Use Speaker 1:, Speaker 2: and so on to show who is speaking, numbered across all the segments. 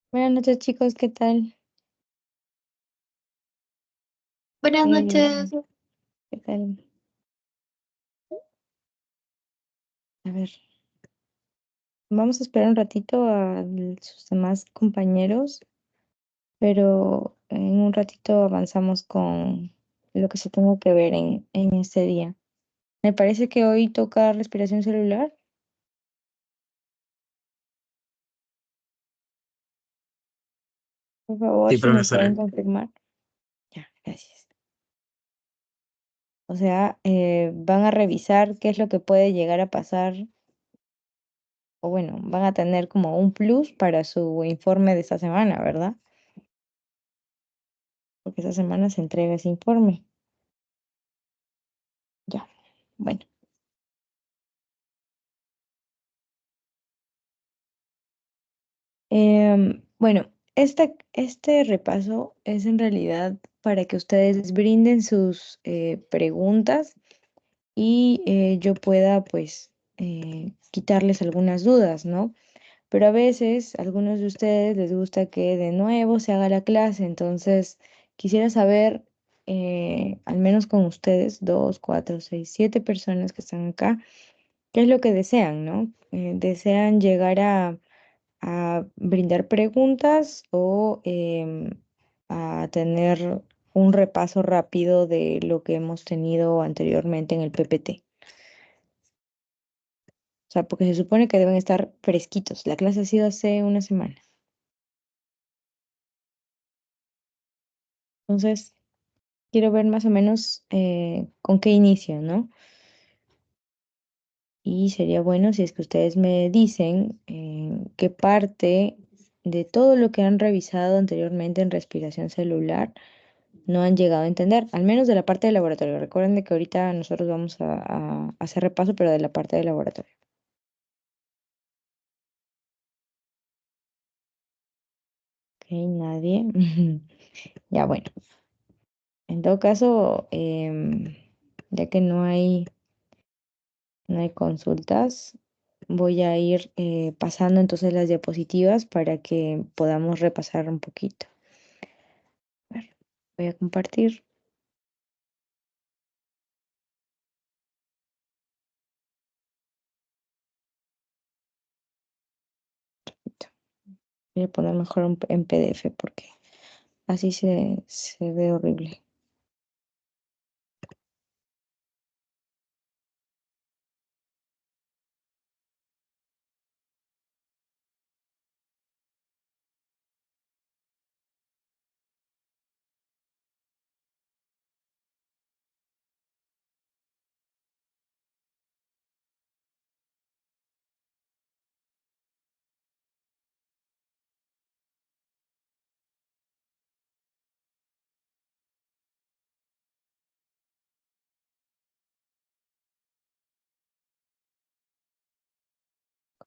Speaker 1: Buenas noches, chicos, ¿qué tal?
Speaker 2: Buenas noches.
Speaker 1: ¿Qué tal? A ver, vamos a esperar un ratito a sus demás compañeros, pero en un ratito avanzamos con lo que se tenga que ver en este día. Me parece que hoy toca respiración celular. Por favor,
Speaker 2: Sí,
Speaker 1: si me pueden
Speaker 2: profesora.
Speaker 1: confirmar. Ya, gracias. O sea, van a revisar qué es lo que puede llegar a pasar, o bueno, van a tener como un plus para su informe de esta semana, ¿verdad? Porque esta semana se entrega ese informe. Ya, bueno. Bueno, este repaso es en realidad para que ustedes brinden sus preguntas y yo pueda pues quitarles algunas dudas, ¿no? Pero a veces a algunos de ustedes les gusta que de nuevo se haga la clase, entonces quisiera saber, al menos con ustedes, dos, cuatro, seis, siete personas que están acá, qué es lo que desean, ¿no? ¿Desean llegar a brindar preguntas o a tener un repaso rápido de lo que hemos tenido anteriormente en el PPT? O sea, porque se supone que deben estar fresquitos. La clase ha sido hace una semana. Entonces, quiero ver más o menos con qué inicio, ¿no? Y sería bueno si es que ustedes me dicen qué parte de todo lo que han revisado anteriormente en respiración celular no han llegado a entender, al menos de la parte del laboratorio. Recuerden de que ahorita nosotros vamos a hacer repaso, pero de la parte del laboratorio. Ok, nadie. Ya, bueno. En todo caso, ya que no hay consultas, voy a ir pasando entonces las diapositivas para que podamos repasar un poquito. A ver, voy a compartir. Voy a poner mejor en PDF porque así se ve horrible.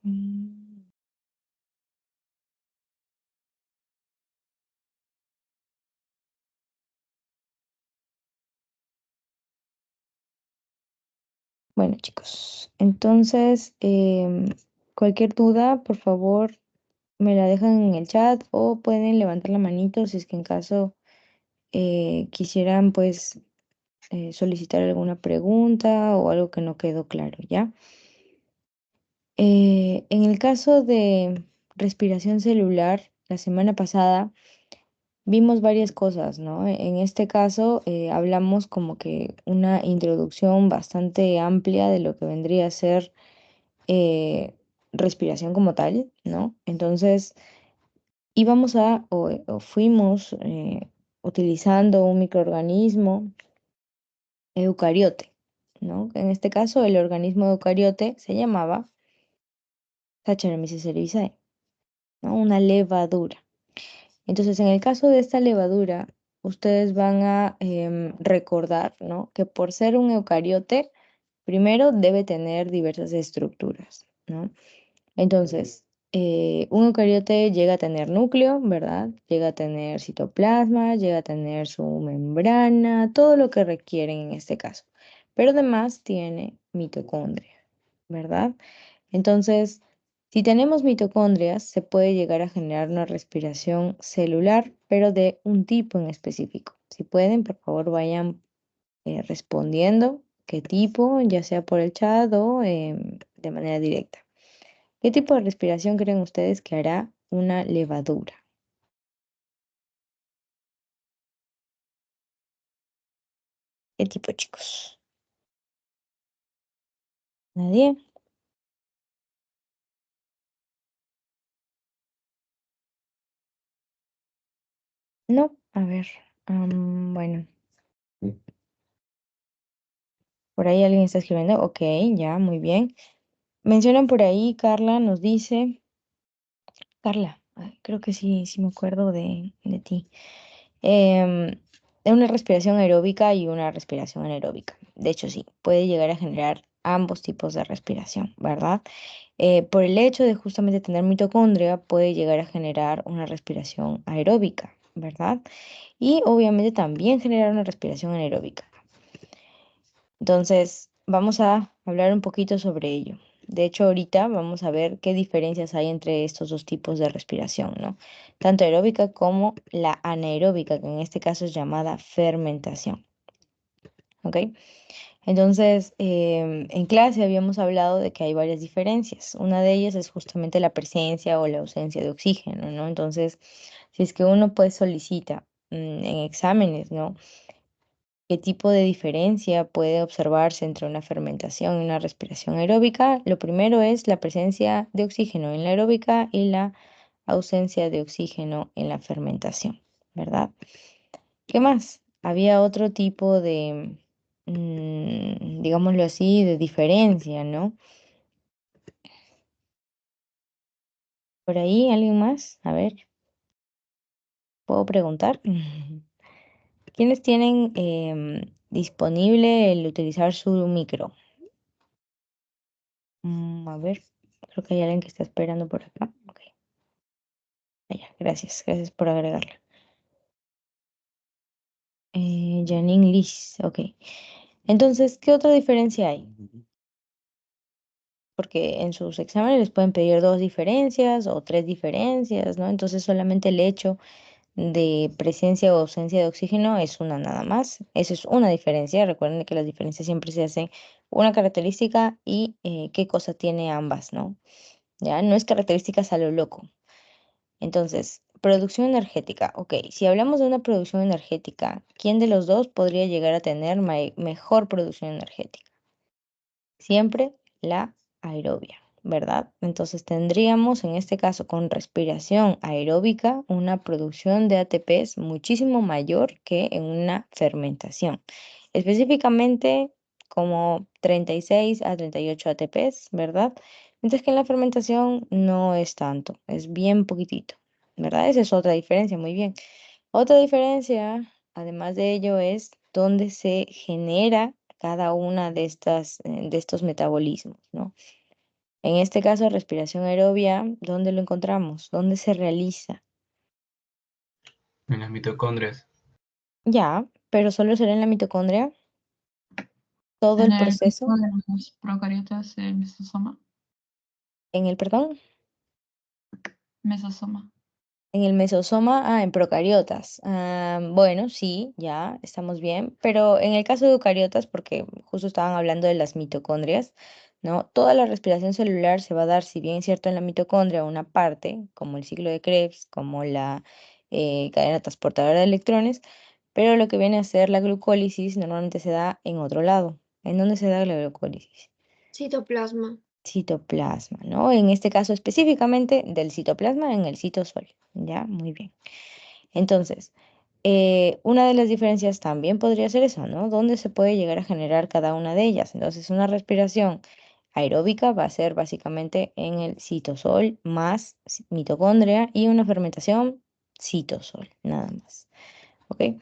Speaker 1: Mm. Bueno, chicos, entonces cualquier duda, por favor, me la dejan en el chat o pueden levantar la manito si es que en caso quisieran pues solicitar alguna pregunta o algo que no quedó claro, ¿ya? En el caso de respiración celular, la semana pasada vimos varias cosas, ¿no? En este caso hablamos como que una introducción bastante amplia de lo que vendría a ser respiración como tal, ¿no? Entonces íbamos o fuimos utilizando un microorganismo eucariote, ¿no? En este caso el organismo eucariote se llamaba Saccharomyces cerevisiae, ¿no? Una levadura. Entonces, en el caso de esta levadura, ustedes van a recordar, ¿no? Que por ser un eucariote, primero debe tener diversas estructuras, ¿no? Entonces, un eucariote llega a tener núcleo, ¿verdad? Llega a tener citoplasma, llega a tener su membrana, todo lo que requieren en este caso. Pero además tiene mitocondria, ¿verdad? Entonces, Si tenemos mitocondrias, se puede llegar a generar una respiración celular, pero de un tipo en específico. Si pueden, por favor, vayan respondiendo qué tipo, ya sea por el chat o de manera directa. ¿Qué tipo de respiración creen ustedes que hará una levadura? ¿Qué tipo, chicos? ¿Nadie? No, a ver. Bueno, por ahí alguien está escribiendo. Ok, ya, muy bien. Mencionan por ahí, Carla nos dice, Carla, ay, creo que sí, sí me acuerdo de ti. Em, de una respiración aeróbica y una respiración anaeróbica. De hecho, sí, puede llegar a generar ambos tipos de respiración, ¿verdad? Por el hecho de justamente tener mitocondria, puede llegar a generar una respiración aeróbica, ¿verdad? Y obviamente también generar una respiración anaeróbica. Entonces, vamos a hablar un poquito sobre ello. De hecho, ahorita vamos a ver qué diferencias hay entre estos dos tipos de respiración, ¿no? Tanto aeróbica como la anaeróbica, que en este caso es llamada fermentación, ¿ok? Entonces, en clase habíamos hablado de que hay varias diferencias. Una de ellas es justamente la presencia o la ausencia de oxígeno, ¿no? Entonces, si es que uno pues solicita en exámenes, ¿no? ¿Qué tipo de diferencia puede observarse entre una fermentación y una respiración aeróbica? Lo primero es la presencia de oxígeno en la aeróbica y la ausencia de oxígeno en la fermentación, ¿verdad? ¿Qué más? Había otro tipo de, digámoslo así, de diferencia, ¿no? Por ahí, ¿alguien más? A ver, ¿puedo preguntar? ¿Quiénes tienen disponible el utilizar su micro? A ver, creo que hay alguien que está esperando por acá. Ok, ya, gracias, gracias por agregarla. Janine Liz, ok. Entonces, ¿qué otra diferencia hay? Porque en sus exámenes les pueden pedir dos diferencias o tres diferencias, ¿no? Entonces, solamente el hecho de presencia o ausencia de oxígeno es una nada más. Eso es una diferencia. Recuerden que las diferencias siempre se hacen una característica y qué cosa tiene ambas, ¿no? Ya, no es características a lo loco. Entonces, producción energética. Ok, si hablamos de una producción energética, ¿quién de los dos podría llegar a tener mejor producción energética? Siempre la aerobia, ¿verdad? Entonces tendríamos en este caso con respiración aeróbica una producción de ATPs muchísimo mayor que en una fermentación. Específicamente como 36 a 38 ATPs, ¿verdad? Mientras que en la fermentación no es tanto, es bien poquitito, ¿verdad? Esa es otra diferencia, muy bien. Otra diferencia, además de ello, es dónde se genera cada una de de estos metabolismos, ¿no? En este caso, respiración aerobia, ¿dónde lo encontramos? ¿Dónde se realiza?
Speaker 3: En las mitocondrias.
Speaker 1: Ya, pero solo será en la mitocondria, todo
Speaker 2: En
Speaker 1: el
Speaker 2: el
Speaker 1: proceso,
Speaker 2: caso de los procariotas, el mesosoma.
Speaker 1: en el, perdón,
Speaker 2: Mesosoma.
Speaker 1: en el mesosoma, en procariotas. Bueno, sí, ya estamos bien, pero en el caso de eucariotas, porque justo estaban hablando de las mitocondrias, ¿no? Toda la respiración celular se va a dar, si bien es cierto, en la mitocondria, una parte, como el ciclo de Krebs, como la cadena transportadora de electrones, pero lo que viene a ser la glucólisis normalmente se da en otro lado. ¿En dónde se da la glucólisis?
Speaker 2: Citoplasma.
Speaker 1: Citoplasma, ¿no? En este caso específicamente del citoplasma en el citosol. Ya, muy bien. Entonces, una de las diferencias también podría ser eso, ¿no? ¿Dónde se puede llegar a generar cada una de ellas? Entonces, una respiración aeróbica va a ser básicamente en el citosol más mitocondria y una fermentación citosol, nada más. ¿Ok?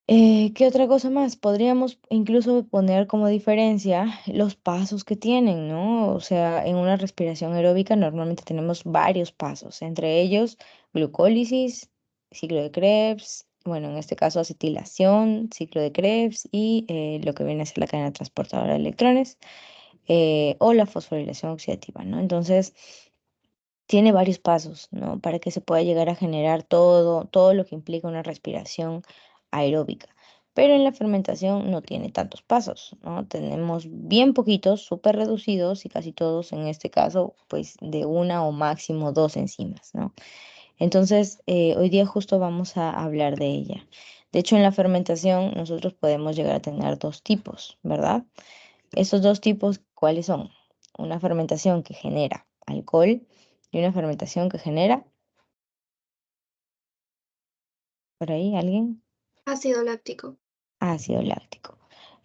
Speaker 1: ¿Qué otra cosa más? Podríamos incluso poner como diferencia los pasos que tienen, ¿no? O sea, en una respiración aeróbica normalmente tenemos varios pasos, entre ellos glucólisis, ciclo de Krebs, bueno, en este caso acetilación, ciclo de Krebs y lo que viene a ser la cadena transportadora de electrones. o la fosforilación oxidativa, ¿no? Entonces, tiene varios pasos, ¿no? Para que se pueda llegar a generar todo lo que implica una respiración aeróbica. Pero en la fermentación no tiene tantos pasos, ¿no? Tenemos bien poquitos, súper reducidos y casi todos en este caso, pues de una o máximo dos enzimas, ¿no? Entonces, hoy día justo vamos a hablar de ella. De hecho, en la fermentación nosotros podemos llegar a tener dos tipos, ¿verdad? Estos dos tipos, ¿cuáles son? Una fermentación que genera alcohol y una fermentación que genera, por ahí, ¿alguien?
Speaker 2: Ácido láctico.
Speaker 1: Ácido láctico.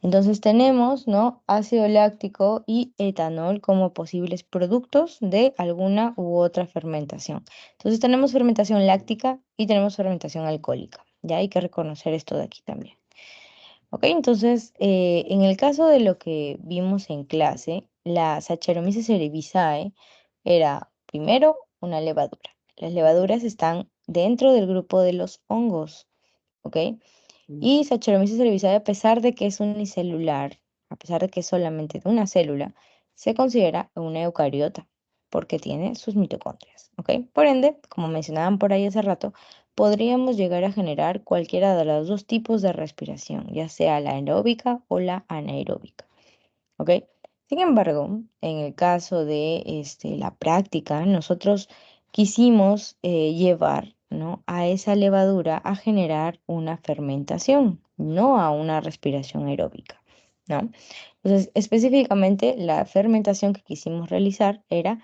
Speaker 1: Entonces tenemos, ¿no? Ácido láctico y etanol como posibles productos de alguna u otra fermentación. Entonces tenemos fermentación láctica y tenemos fermentación alcohólica. Ya hay que reconocer esto de aquí también. Ok, entonces, en el caso de lo que vimos en clase, la Saccharomyces cerevisiae era primero una levadura. Las levaduras están dentro del grupo de los hongos, ¿ok? Y Saccharomyces cerevisiae, a pesar de que es unicelular, a pesar de que es solamente de una célula, se considera una eucariota porque tiene sus mitocondrias, ¿ok? Por ende, como mencionaban por ahí hace rato, podríamos llegar a generar cualquiera de los dos tipos de respiración, ya sea la aeróbica o la anaeróbica, ¿ok? Sin embargo, en el caso de la práctica, nosotros quisimos llevar, ¿no? a esa levadura a generar una fermentación, no a una respiración aeróbica, ¿no? Entonces, específicamente, la fermentación que quisimos realizar era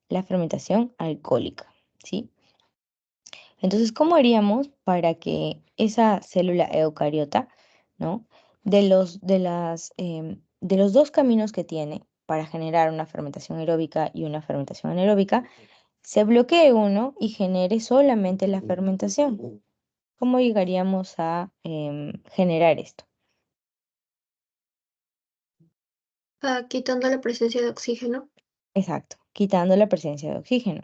Speaker 1: la fermentación alcohólica, ¿sí? Entonces, ¿cómo haríamos para que esa célula eucariota, ¿no? De los dos caminos que tiene para generar una fermentación aeróbica y una fermentación anaeróbica, se bloquee uno y genere solamente la fermentación? ¿Cómo llegaríamos a generar esto?
Speaker 2: Quitando la presencia de oxígeno.
Speaker 1: Exacto, quitando la presencia de oxígeno.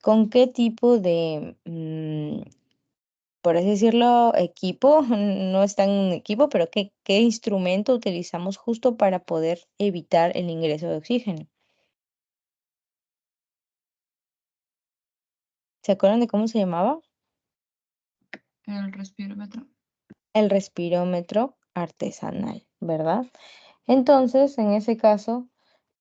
Speaker 1: ¿Con qué tipo de, por así decirlo, equipo? No es tan un equipo, pero ¿qué instrumento utilizamos justo para poder evitar el ingreso de oxígeno? ¿Se acuerdan de cómo se llamaba?
Speaker 2: El respirómetro.
Speaker 1: El respirómetro artesanal, ¿verdad? Entonces, en ese caso,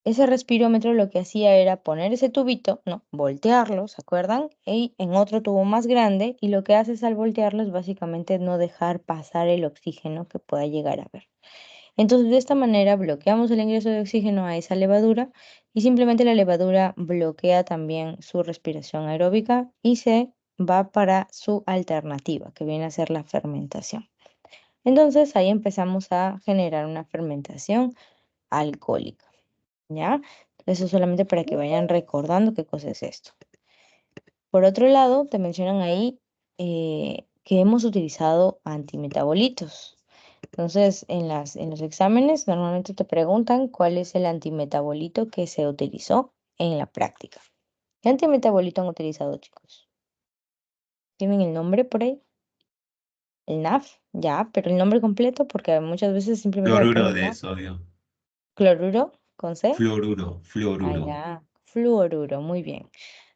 Speaker 1: ese respirómetro lo que hacía era poner ese tubito, no, voltearlo, ¿se acuerdan? Y en otro tubo más grande, y lo que haces al voltearlo es básicamente no dejar pasar el oxígeno que pueda llegar a haber. Entonces, de esta manera bloqueamos el ingreso de oxígeno a esa levadura y simplemente la levadura bloquea también su respiración aeróbica y se va para su alternativa, que viene a ser la fermentación. Entonces, ahí empezamos a generar una fermentación alcohólica, ¿ya? Eso solamente para que vayan recordando qué cosa es esto. Por otro lado, te mencionan ahí que hemos utilizado antimetabolitos. Entonces, en los exámenes normalmente te preguntan cuál es el antimetabolito que se utilizó en la práctica. ¿Qué antimetabolito han utilizado, chicos? ¿Tienen el nombre por ahí? El NAF, ya, pero el nombre completo porque muchas veces simplemente me
Speaker 3: Fluoruro
Speaker 1: ponen
Speaker 3: de
Speaker 1: NAF.
Speaker 3: sodio.
Speaker 1: Cloruro con C.
Speaker 3: Fluoruro,
Speaker 1: Ah,
Speaker 3: fluoruro.
Speaker 1: ya. Fluoruro, muy bien.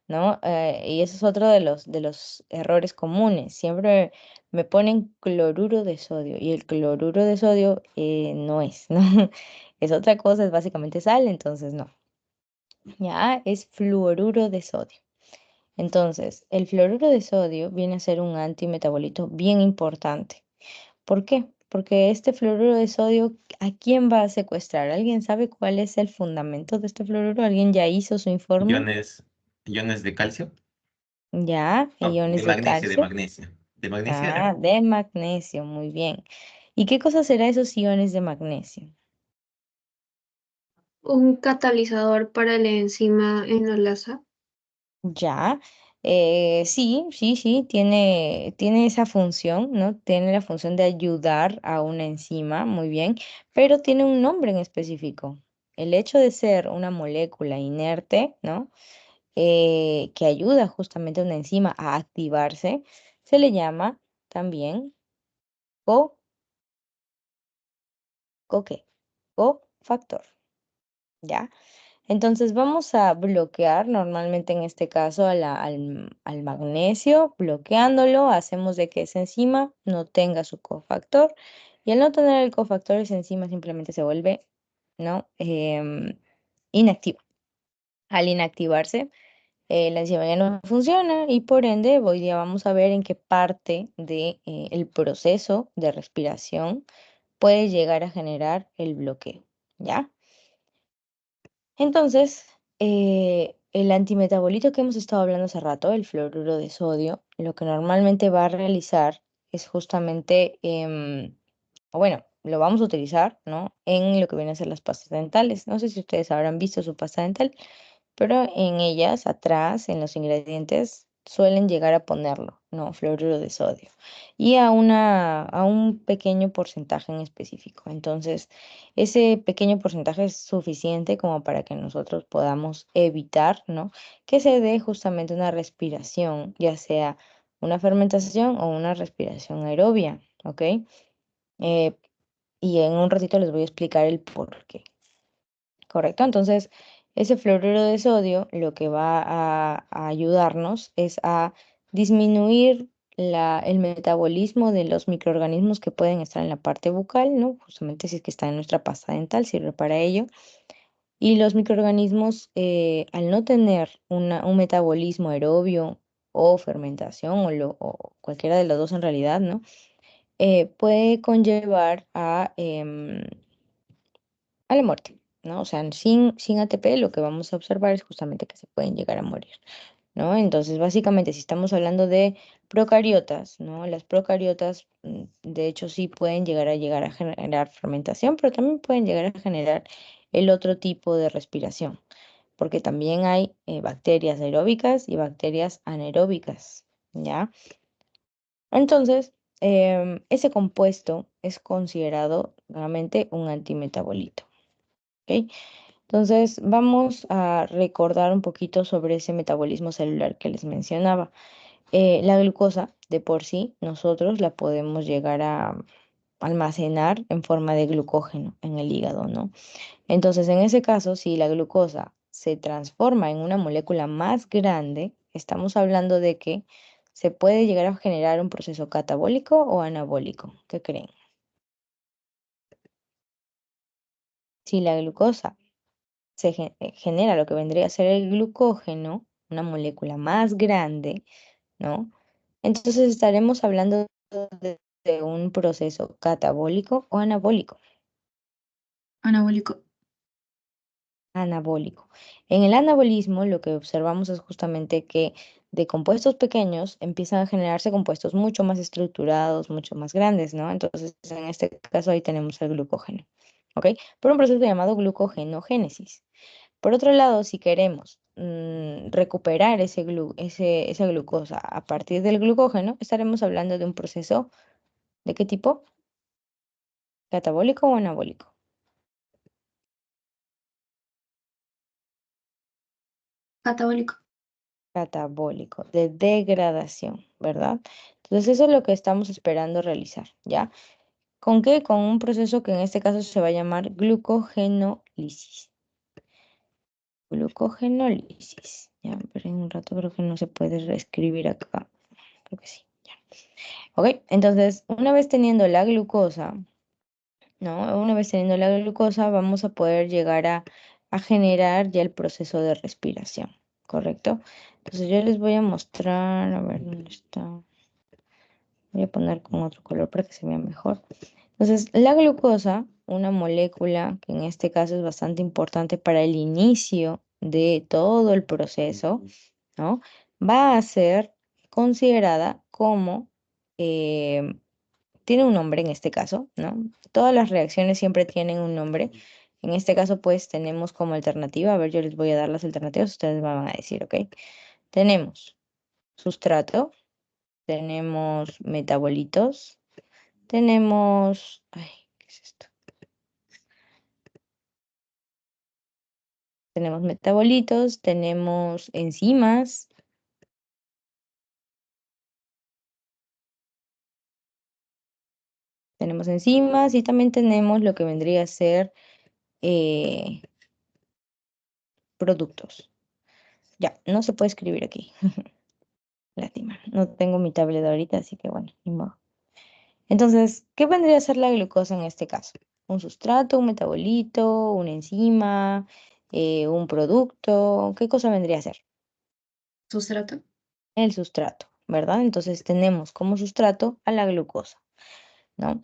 Speaker 1: ¿No? Y eso es otro de los errores comunes. Siempre me ponen cloruro de sodio y el cloruro de sodio no es, ¿no? Es otra cosa, es básicamente sal, entonces no. Ya es fluoruro de sodio. Entonces, el fluoruro de sodio viene a ser un antimetabolito bien importante. ¿Por qué? Porque este fluoruro de sodio, ¿a quién va a secuestrar? ¿Alguien sabe cuál es el fundamento de este fluoruro? ¿Alguien ya hizo su informe?
Speaker 3: Iones, iones de calcio.
Speaker 1: Ya,
Speaker 3: No,
Speaker 1: iones
Speaker 3: de
Speaker 1: de
Speaker 3: magnesio, de
Speaker 1: calcio.
Speaker 3: magnesio. ¿De magnesio era?
Speaker 1: Ah, de magnesio, muy bien. ¿Y qué cosa será esos iones de magnesio?
Speaker 2: Un catalizador para la enzima enolasa.
Speaker 1: Ya, sí, tiene esa función, ¿no? Tiene la función de ayudar a una enzima, muy bien, pero tiene un nombre en específico. El hecho de ser una molécula inerte, ¿no? Que ayuda justamente a una enzima a activarse, se le llama también co, ¿co qué? Cofactor. ¿ya? Entonces vamos a bloquear normalmente en este caso al magnesio, bloqueándolo, hacemos de que esa enzima no tenga su cofactor y al no tener el cofactor esa enzima simplemente se vuelve, ¿no? Inactiva. Al inactivarse, la enzima ya no funciona y por ende hoy día vamos a ver en qué parte de, el proceso de respiración puede llegar a generar el bloqueo, ¿ya? Entonces, el antimetabolito que hemos estado hablando hace rato, el fluoruro de sodio, lo que normalmente va a realizar es justamente, o bueno, lo vamos a utilizar, ¿no? En lo que vienen a ser las pastas dentales. No sé si ustedes habrán visto su pasta dental, pero en ellas, atrás, en los ingredientes, suelen llegar a ponerlo, ¿no? Fluoruro de sodio. Y a un pequeño porcentaje en específico. Entonces, ese pequeño porcentaje es suficiente como para que nosotros podamos evitar, ¿no? Que se dé justamente una respiración, ya sea una fermentación o una respiración aerobia, ¿ok? Eh, y en un ratito les voy a explicar el por qué. ¿Correcto? Entonces, ese fluoruro de sodio lo que va a ayudarnos es a disminuir el metabolismo de los microorganismos que pueden estar en la parte bucal, ¿no? Justamente si es que está en nuestra pasta dental, sirve para ello. Y los microorganismos, al no tener un metabolismo aerobio o fermentación o cualquiera de los dos en realidad, ¿no? Puede conllevar a la muerte, ¿no? O sea, sin ATP lo que vamos a observar es justamente que se pueden llegar a morir, ¿no? Entonces, básicamente, si estamos hablando de procariotas, ¿no? Las procariotas, de hecho, sí pueden llegar a generar fermentación, pero también pueden llegar a generar el otro tipo de respiración, porque también hay bacterias aeróbicas y bacterias anaeróbicas, ¿ya? Entonces, ese compuesto es considerado nuevamente un antimetabolito. ¿Ok? Entonces, vamos a recordar un poquito sobre ese metabolismo celular que les mencionaba. La glucosa, de por sí, nosotros la podemos llegar a almacenar en forma de glucógeno en el hígado, ¿no? Entonces, en ese caso, si la glucosa se transforma en una molécula más grande, estamos hablando de que se puede llegar a generar un proceso catabólico o anabólico. ¿Qué creen? Si la glucosa genera lo que vendría a ser el glucógeno, una molécula más grande, ¿no? Entonces estaremos hablando de un proceso catabólico o anabólico.
Speaker 2: Anabólico.
Speaker 1: Anabólico. En el anabolismo lo que observamos es justamente que de compuestos pequeños empiezan a generarse compuestos mucho más estructurados, mucho más grandes, ¿no? Entonces, en este caso ahí tenemos el glucógeno, ¿ok? Por un proceso llamado glucogenogénesis. Por otro lado, si queremos recuperar esa glucosa a partir del glucógeno, estaremos hablando de un proceso ¿de qué tipo? ¿Catabólico o anabólico?
Speaker 2: Catabólico.
Speaker 1: Catabólico, de degradación, ¿verdad? Entonces eso es lo que estamos esperando realizar, ¿ya? ¿Con qué? Con un proceso que en este caso se va a llamar glucogenólisis. Glucogenólisis. Ya, pero en un rato creo que no se puede reescribir acá. Creo que sí. Ya. Ok, entonces una vez teniendo la glucosa, ¿no? Una vez teniendo la glucosa, vamos a poder llegar a generar ya el proceso de respiración, ¿correcto? Entonces yo les voy a mostrar, a ver dónde está. Voy a poner con otro color para que se vea mejor. Entonces, la glucosa, una molécula que en este caso es bastante importante para el inicio de todo el proceso, ¿no? Va a ser considerada como eh, tiene un nombre en este caso, ¿no? Todas las reacciones siempre tienen un nombre. En este caso, pues tenemos como alternativa, a ver, yo les voy a dar las alternativas, ustedes me van a decir, ¿ok? Tenemos sustrato, tenemos metabolitos, ay, ¿qué es esto? Tenemos metabolitos, tenemos enzimas y también tenemos lo que vendría a ser productos. Ya, no se puede escribir aquí. Lástima. No tengo mi tablet ahorita, así que bueno, ni modo. Entonces, ¿qué vendría a ser la glucosa en este caso? Un sustrato, un metabolito, una enzima, un producto. ¿Qué cosa vendría a ser?
Speaker 2: Sustrato.
Speaker 1: El sustrato, ¿verdad? Entonces tenemos como sustrato a la glucosa, ¿no?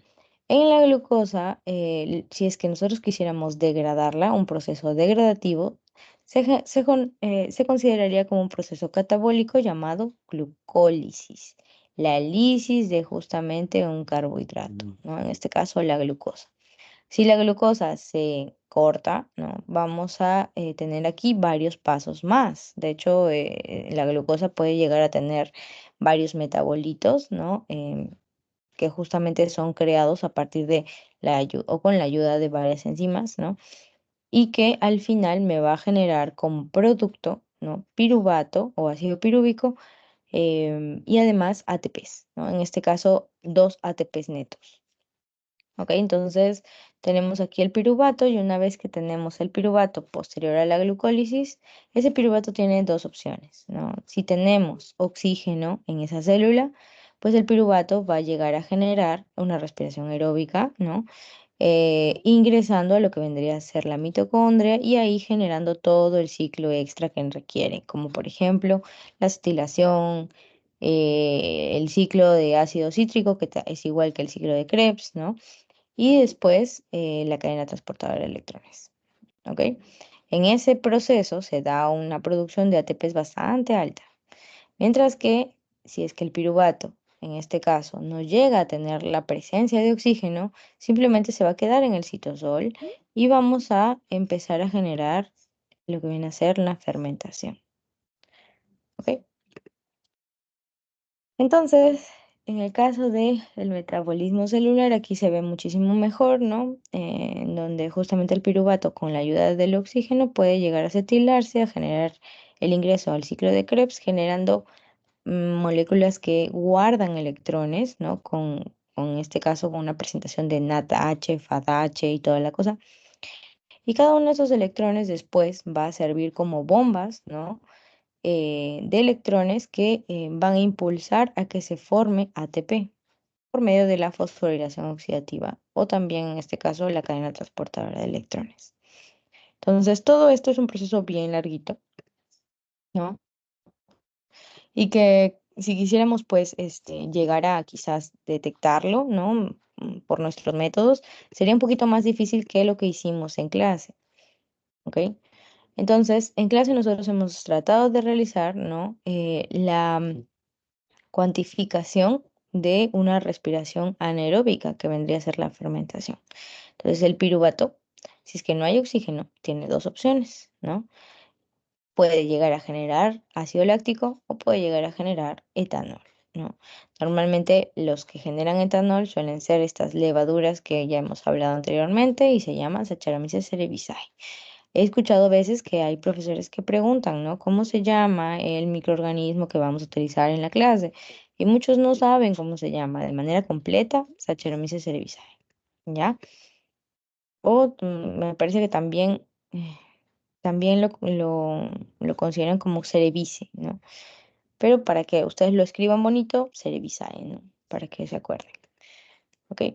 Speaker 1: En la glucosa, si es que nosotros quisiéramos degradarla, un proceso degradativo, se consideraría como un proceso catabólico llamado glucólisis, la lisis de justamente un carbohidrato, ¿no? En este caso, la glucosa. Si la glucosa se corta, ¿no? Vamos a tener aquí varios pasos más. De hecho, la glucosa puede llegar a tener varios metabolitos, ¿no? Que justamente son creados a partir de la ayuda o con la ayuda de varias enzimas, ¿no? Y que al final me va a generar como producto, ¿no? Piruvato o ácido pirúvico y además ATPs, ¿no? En este caso, 2 ATPs netos. ¿Ok? Entonces tenemos aquí el piruvato y una vez que tenemos el piruvato posterior a la glucólisis, ese piruvato tiene dos opciones, ¿no? Si tenemos oxígeno en esa célula, pues el piruvato va a llegar a generar una respiración aeróbica, ¿no? Ingresando a lo que vendría a ser la mitocondria y ahí generando todo el ciclo extra que requiere, como por ejemplo la acetilación, el ciclo de ácido cítrico, que es igual que el ciclo de Krebs, ¿no? Y después la cadena transportadora de electrones. ¿Ok? En ese proceso se da una producción de ATPs bastante alta, mientras que si es que el piruvato, en este caso, no llega a tener la presencia de oxígeno, simplemente se va a quedar en el citosol y vamos a empezar a generar lo que viene a ser la fermentación. ¿Ok? Entonces, en el caso del metabolismo celular, aquí se ve muchísimo mejor, ¿no? En donde justamente el piruvato con la ayuda del oxígeno puede llegar a acetilarse, a generar el ingreso al ciclo de Krebs, generando moléculas que guardan electrones, ¿no? Con este caso, con una presentación de NADH, FADH y toda la cosa. Y cada uno de esos electrones después va a servir como bombas, ¿no? De electrones que van a impulsar a que se forme ATP por medio de la fosforilación oxidativa o también en este caso la cadena transportadora de electrones. Entonces, todo esto es un proceso bien larguito, ¿no? Y que si quisiéramos pues llegar a quizás detectarlo, ¿no? Por nuestros métodos, sería un poquito más difícil que lo que hicimos en clase, ¿ok? Entonces, en clase nosotros hemos tratado de realizar, ¿no? La cuantificación de una respiración anaeróbica, que vendría a ser la fermentación. Entonces, el piruvato, si es que no hay oxígeno, tiene dos opciones, ¿no? Puede llegar a generar ácido láctico o puede llegar a generar etanol, ¿no? Normalmente los que generan etanol suelen ser estas levaduras que ya hemos hablado anteriormente y se llaman Saccharomyces cerevisiae. He escuchado a veces que hay profesores que preguntan, ¿no? ¿Cómo se llama el microorganismo que vamos a utilizar en la clase? Y muchos no saben cómo se llama de manera completa Saccharomyces cerevisiae, ¿ya? O me parece que también lo consideran como Cerevice, ¿no? Pero para que ustedes lo escriban bonito, Cerevisae, ¿no? Para que se acuerden, ¿ok?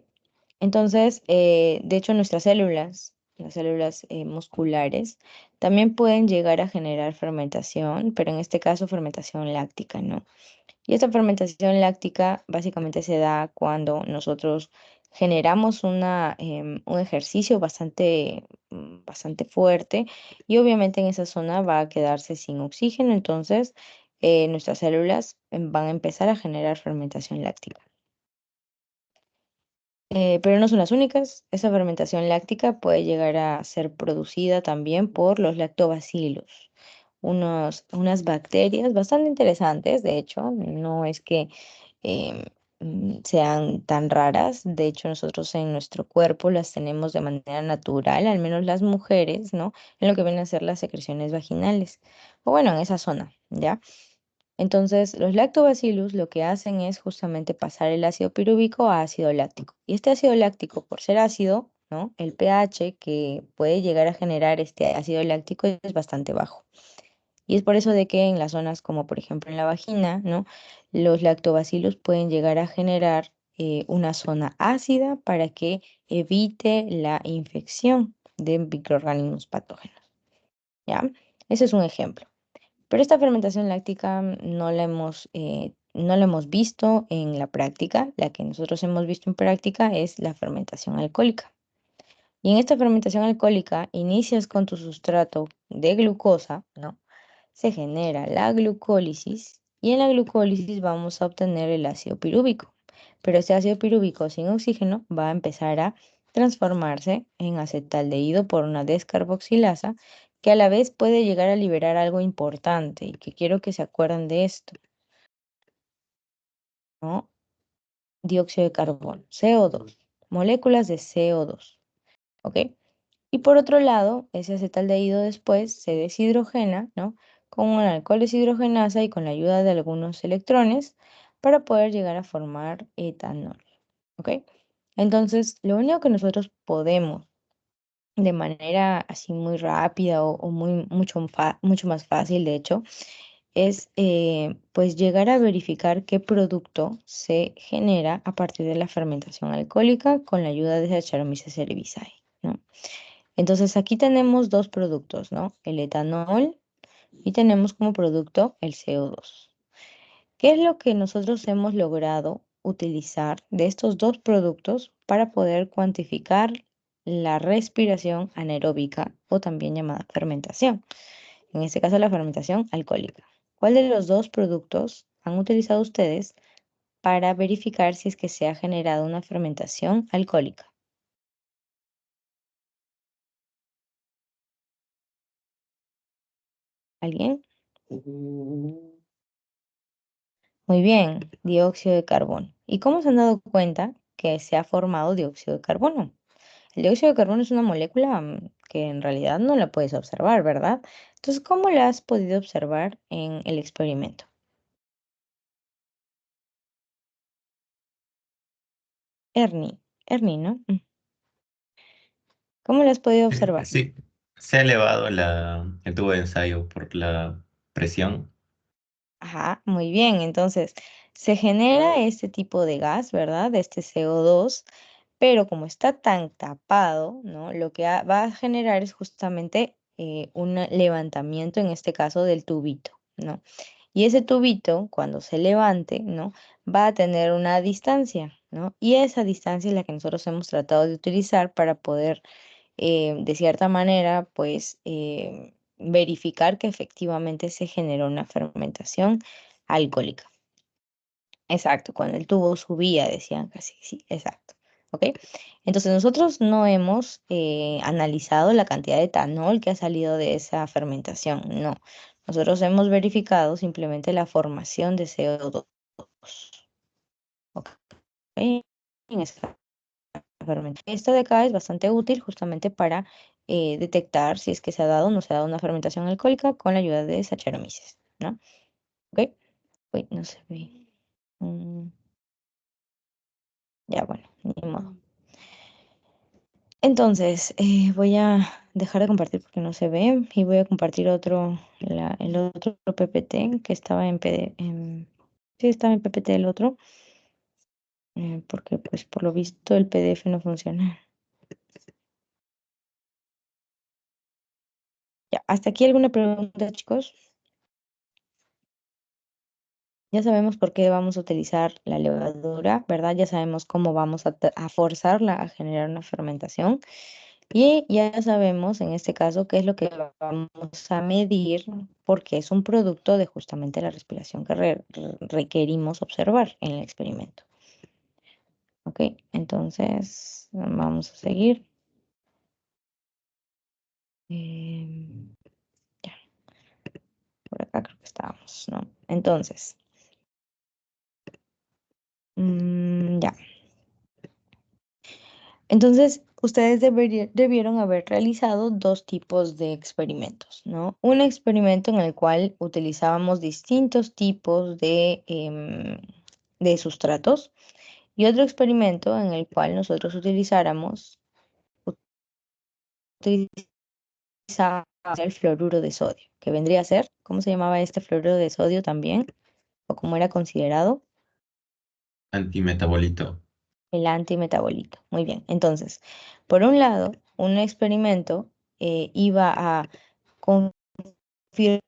Speaker 1: Entonces, de hecho, nuestras células, las células musculares, también pueden llegar a generar fermentación, pero en este caso fermentación láctica, ¿no? Y esta fermentación láctica básicamente se da cuando nosotros generamos un ejercicio bastante fuerte y obviamente en esa zona va a quedarse sin oxígeno, entonces nuestras células van a empezar a generar fermentación láctica. Pero no son las únicas. Esa fermentación láctica puede llegar a ser producida también por los lactobacilos, unas bacterias bastante interesantes, de hecho, no es que em, sean tan raras, de hecho nosotros en nuestro cuerpo las tenemos de manera natural, al menos las mujeres, ¿no? En lo que vienen a ser las secreciones vaginales, o bueno, en esa zona, ¿ya? Entonces, los lactobacillus lo que hacen es justamente pasar el ácido pirúvico a ácido láctico. Y este ácido láctico, por ser ácido, ¿no? El pH que puede llegar a generar este ácido láctico es bastante bajo. Y es por eso de que en las zonas como por ejemplo en la vagina, ¿no? Los lactobacilos pueden llegar a generar una zona ácida para que evite la infección de microorganismos patógenos, ¿ya? Ese es un ejemplo. Pero esta fermentación láctica no la hemos visto en la práctica. La que nosotros hemos visto en práctica es la fermentación alcohólica. Y en esta fermentación alcohólica inicias con tu sustrato de glucosa, ¿no? Se genera la glucólisis y en la glucólisis vamos a obtener el ácido pirúvico. Pero este ácido pirúvico sin oxígeno va a empezar a transformarse en acetaldehído por una descarboxilasa que a la vez puede llegar a liberar algo importante y que quiero que se acuerden de esto, ¿no? Dióxido de carbono, CO2, moléculas de CO2, ¿ok? Y por otro lado, ese acetaldehído después se deshidrogena, ¿no? Con un alcohol deshidrogenasa y con la ayuda de algunos electrones para poder llegar a formar etanol, ¿ok? Entonces, lo único que nosotros podemos de manera así muy rápida o mucho más fácil, de hecho, es pues llegar a verificar qué producto se genera a partir de la fermentación alcohólica con la ayuda de Saccharomyces cerevisiae, ¿no? Entonces aquí tenemos dos productos, ¿no? El etanol y tenemos como producto el CO2. ¿Qué es lo que nosotros hemos logrado utilizar de estos dos productos para poder cuantificar la respiración anaeróbica o también llamada fermentación? En este caso la fermentación alcohólica. ¿Cuál de los dos productos han utilizado ustedes para verificar si es que se ha generado una fermentación alcohólica? ¿Alguien? Muy bien, dióxido de carbono. ¿Y cómo se han dado cuenta que se ha formado dióxido de carbono? El dióxido de carbono es una molécula que en realidad no la puedes observar, ¿verdad? Entonces, ¿cómo la has podido observar en el experimento? Ernie, ¿no? ¿Cómo la has podido observar?
Speaker 3: Sí, se ha elevado el tubo de ensayo por la presión.
Speaker 1: Ajá, muy bien. Entonces, se genera este tipo de gas, ¿verdad? Este CO2, pero como está tan tapado, ¿no? Lo que va a generar es justamente un levantamiento, en este caso, del tubito, ¿no? Y ese tubito, cuando se levante, ¿no? Va a tener una distancia, ¿no? Y esa distancia es la que nosotros hemos tratado de utilizar para poder, de cierta manera, pues, verificar que efectivamente se generó una fermentación alcohólica. Exacto, cuando el tubo subía, decían casi, sí, exacto. ¿Ok? Entonces nosotros no hemos analizado la cantidad de etanol que ha salido de esa fermentación, no. Nosotros hemos verificado simplemente la formación de CO2. ¿Ok? En esa fermentación. Esto de acá es bastante útil justamente para detectar si es que se ha dado o no se ha dado una fermentación alcohólica con la ayuda de Saccharomyces, ¿no? ¿Ok? Uy, no se ve. Mm, ya, bueno, ni modo. Entonces, voy a dejar de compartir porque no se ve y voy a compartir el otro PPT que estaba en sí, estaba en PPT el otro, porque pues por lo visto el PDF no funciona. Ya, hasta aquí alguna pregunta, chicos. Ya sabemos por qué vamos a utilizar la levadura, ¿verdad? Ya sabemos cómo vamos a forzarla a generar una fermentación. Y ya sabemos en este caso qué es lo que vamos a medir, porque es un producto de justamente la respiración que requerimos observar en el experimento. Ok, entonces vamos a seguir. Em, ya, por acá creo que estábamos, ¿no? Entonces, ya. Entonces, ustedes debieron haber realizado dos tipos de experimentos, ¿no? Un experimento en el cual utilizábamos distintos tipos de sustratos y otro experimento en el cual nosotros utilizáramos utilizaba el fluoruro de sodio, que vendría a ser, ¿cómo se llamaba este fluoruro de sodio también? ¿O cómo era considerado?
Speaker 3: Antimetabolito.
Speaker 1: El antimetabolito. Muy bien. Entonces, por un lado, un experimento iba a confirmar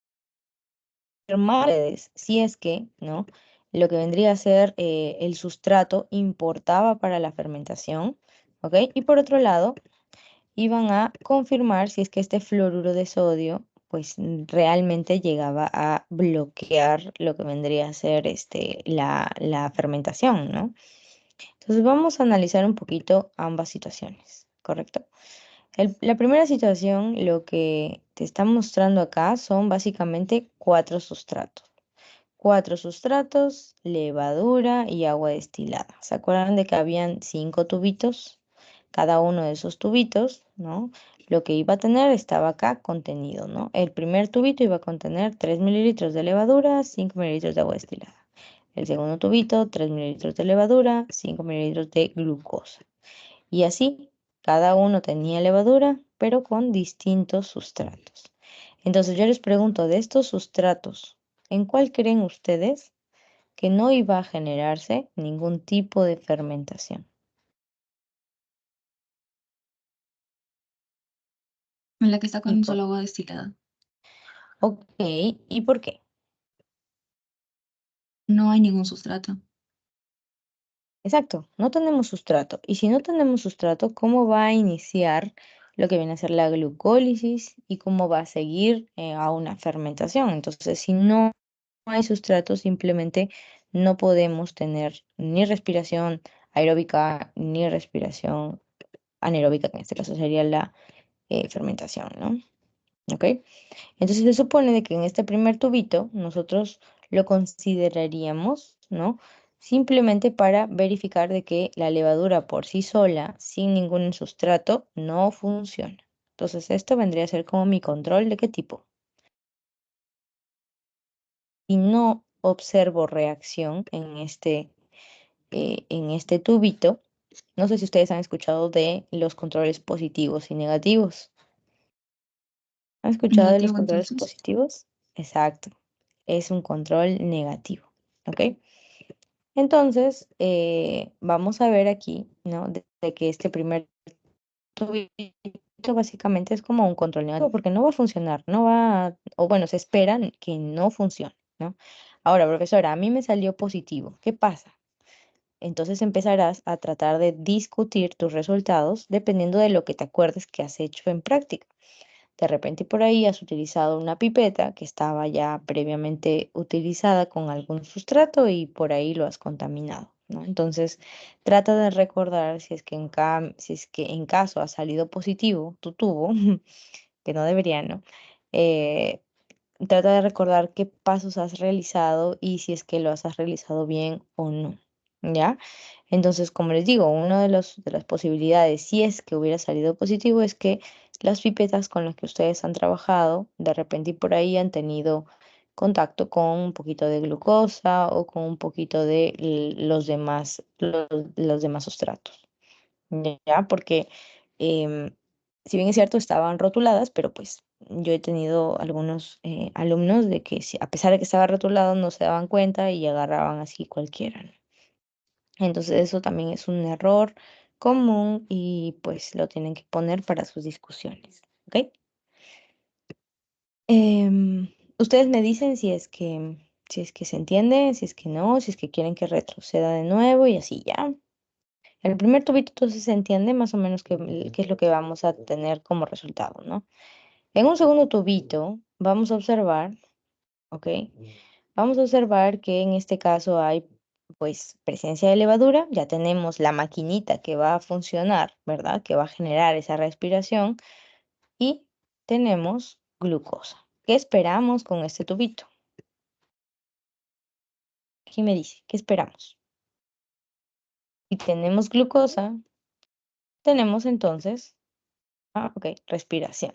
Speaker 1: si es que, ¿no? Lo que vendría a ser el sustrato importaba para la fermentación, ¿ok? Y por otro lado, iban a confirmar si es que este fluoruro de sodio, pues realmente llegaba a bloquear lo que vendría a ser la fermentación, ¿no? Entonces vamos a analizar un poquito ambas situaciones, ¿correcto? La primera situación, lo que te está mostrando acá son básicamente cuatro sustratos, levadura y agua destilada. ¿Se acuerdan de que habían 5 tubitos? Cada uno de esos tubitos, ¿no? Lo que iba a tener estaba acá contenido, ¿no? El primer tubito iba a contener 3 mililitros de levadura, 5 mililitros de agua destilada. El segundo tubito, 3 mililitros de levadura, 5 mililitros de glucosa. Y así, cada uno tenía levadura, pero con distintos sustratos. Entonces yo les pregunto, de estos sustratos, ¿en cuál creen ustedes que no iba a generarse ningún tipo de fermentación?
Speaker 4: En la que está
Speaker 1: ¿Y
Speaker 4: con
Speaker 1: por
Speaker 4: solo agua destilada.
Speaker 1: Ok, ¿y por qué?
Speaker 4: No hay ningún sustrato.
Speaker 1: Exacto, no tenemos sustrato. Y si no tenemos sustrato, ¿cómo va a iniciar lo que viene a ser la glucólisis y cómo va a seguir a una fermentación? Entonces, si no hay sustrato, simplemente no podemos tener ni respiración aeróbica ni respiración anaeróbica, que en este caso sería la fermentación, ¿no? ¿Ok? Entonces se supone de que en este primer tubito nosotros lo consideraríamos, ¿no? Simplemente para verificar de que la levadura por sí sola, sin ningún sustrato, no funciona. Entonces esto vendría a ser como mi control de qué tipo. Y no observo reacción en este tubito. No sé si ustedes han escuchado de los controles positivos y negativos. ¿Han escuchado de los
Speaker 4: Negativo,
Speaker 1: controles
Speaker 4: entonces.
Speaker 1: positivos? Exacto. Es un control negativo. ¿Ok? Entonces, vamos a ver aquí, ¿no? De que este primer tubito básicamente es como un control negativo porque no va a funcionar, no va, o bueno, se espera que no funcione, ¿no? Ahora, profesora, a mí me salió positivo. ¿Qué pasa? Entonces empezarás a tratar de discutir tus resultados dependiendo de lo que te acuerdes que has hecho en práctica. De repente por ahí has utilizado una pipeta que estaba ya previamente utilizada con algún sustrato y por ahí lo has contaminado, ¿no? Entonces, trata de recordar si es que en caso ha salido positivo tu tubo, que no debería, ¿no? Eh, Trata de recordar qué pasos has realizado y si es que lo has realizado bien o no, ¿ya? Entonces, como les digo, una de las posibilidades, si es que hubiera salido positivo, es que las pipetas con las que ustedes han trabajado, de repente y por ahí han tenido contacto con un poquito de glucosa o con un poquito de los demás sustratos. Ya, porque si bien es cierto, estaban rotuladas, pero pues yo he tenido algunos alumnos de que a pesar de que estaba rotulado no se daban cuenta y agarraban así cualquiera, ¿no? Entonces eso también es un error común y pues lo tienen que poner para sus discusiones, ¿ok? Ustedes me dicen si es que se entiende, si es que no, si es que quieren que retroceda de nuevo y así ya. El primer tubito entonces se entiende más o menos qué es lo que vamos a tener como resultado, ¿no? En un segundo tubito vamos a observar, ¿ok? Vamos a observar que en este caso hay pues presencia de levadura, ya tenemos la maquinita que va a funcionar, ¿verdad? Que va a generar esa respiración y tenemos glucosa. ¿Qué esperamos con este tubito? Aquí me dice, ¿qué esperamos? Si tenemos glucosa, tenemos entonces ok, respiración.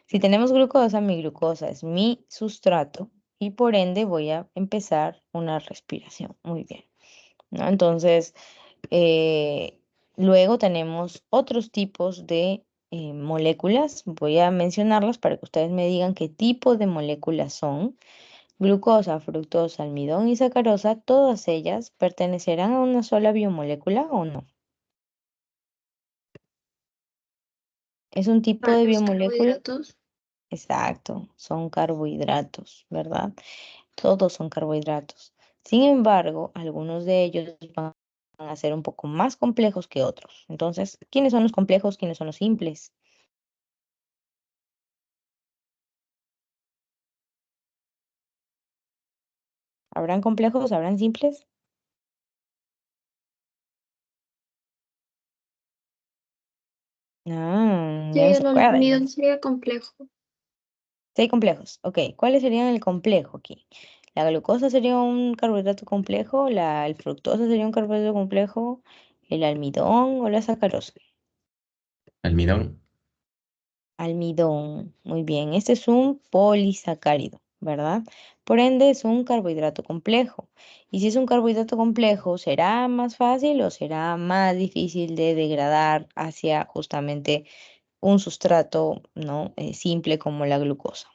Speaker 1: Si tenemos glucosa, mi glucosa es mi sustrato y por ende voy a empezar una respiración. Muy bien, ¿no? Entonces, luego tenemos otros tipos de moléculas. Voy a mencionarlas para que ustedes me digan qué tipo de moléculas son. Glucosa, fructosa, almidón y sacarosa, todas ellas pertenecerán a una sola biomolécula o no. Es un tipo de
Speaker 2: Varios
Speaker 1: biomolécula.
Speaker 2: carbohidratos.
Speaker 1: Exacto, son carbohidratos, ¿verdad? Todos son carbohidratos. Sin embargo, algunos de ellos van a ser un poco más complejos que otros. Entonces, ¿quiénes son los complejos? ¿Quiénes son los simples? ¿Habrán complejos? ¿Habrán simples?
Speaker 2: Sí,
Speaker 1: Ya no se
Speaker 2: el
Speaker 1: acuerdan.
Speaker 2: almidón sería complejo.
Speaker 1: Sí, hay complejos. Ok, ¿cuáles serían el complejo aquí? La glucosa sería un carbohidrato complejo, el fructosa sería un carbohidrato complejo, el almidón o la sacarosa.
Speaker 3: Almidón.
Speaker 1: Almidón, muy bien. Este es un polisacárido, ¿verdad? Por ende, es un carbohidrato complejo. Y si es un carbohidrato complejo, ¿será más fácil o será más difícil de degradar hacia justamente un sustrato, ¿no? Simple como la glucosa?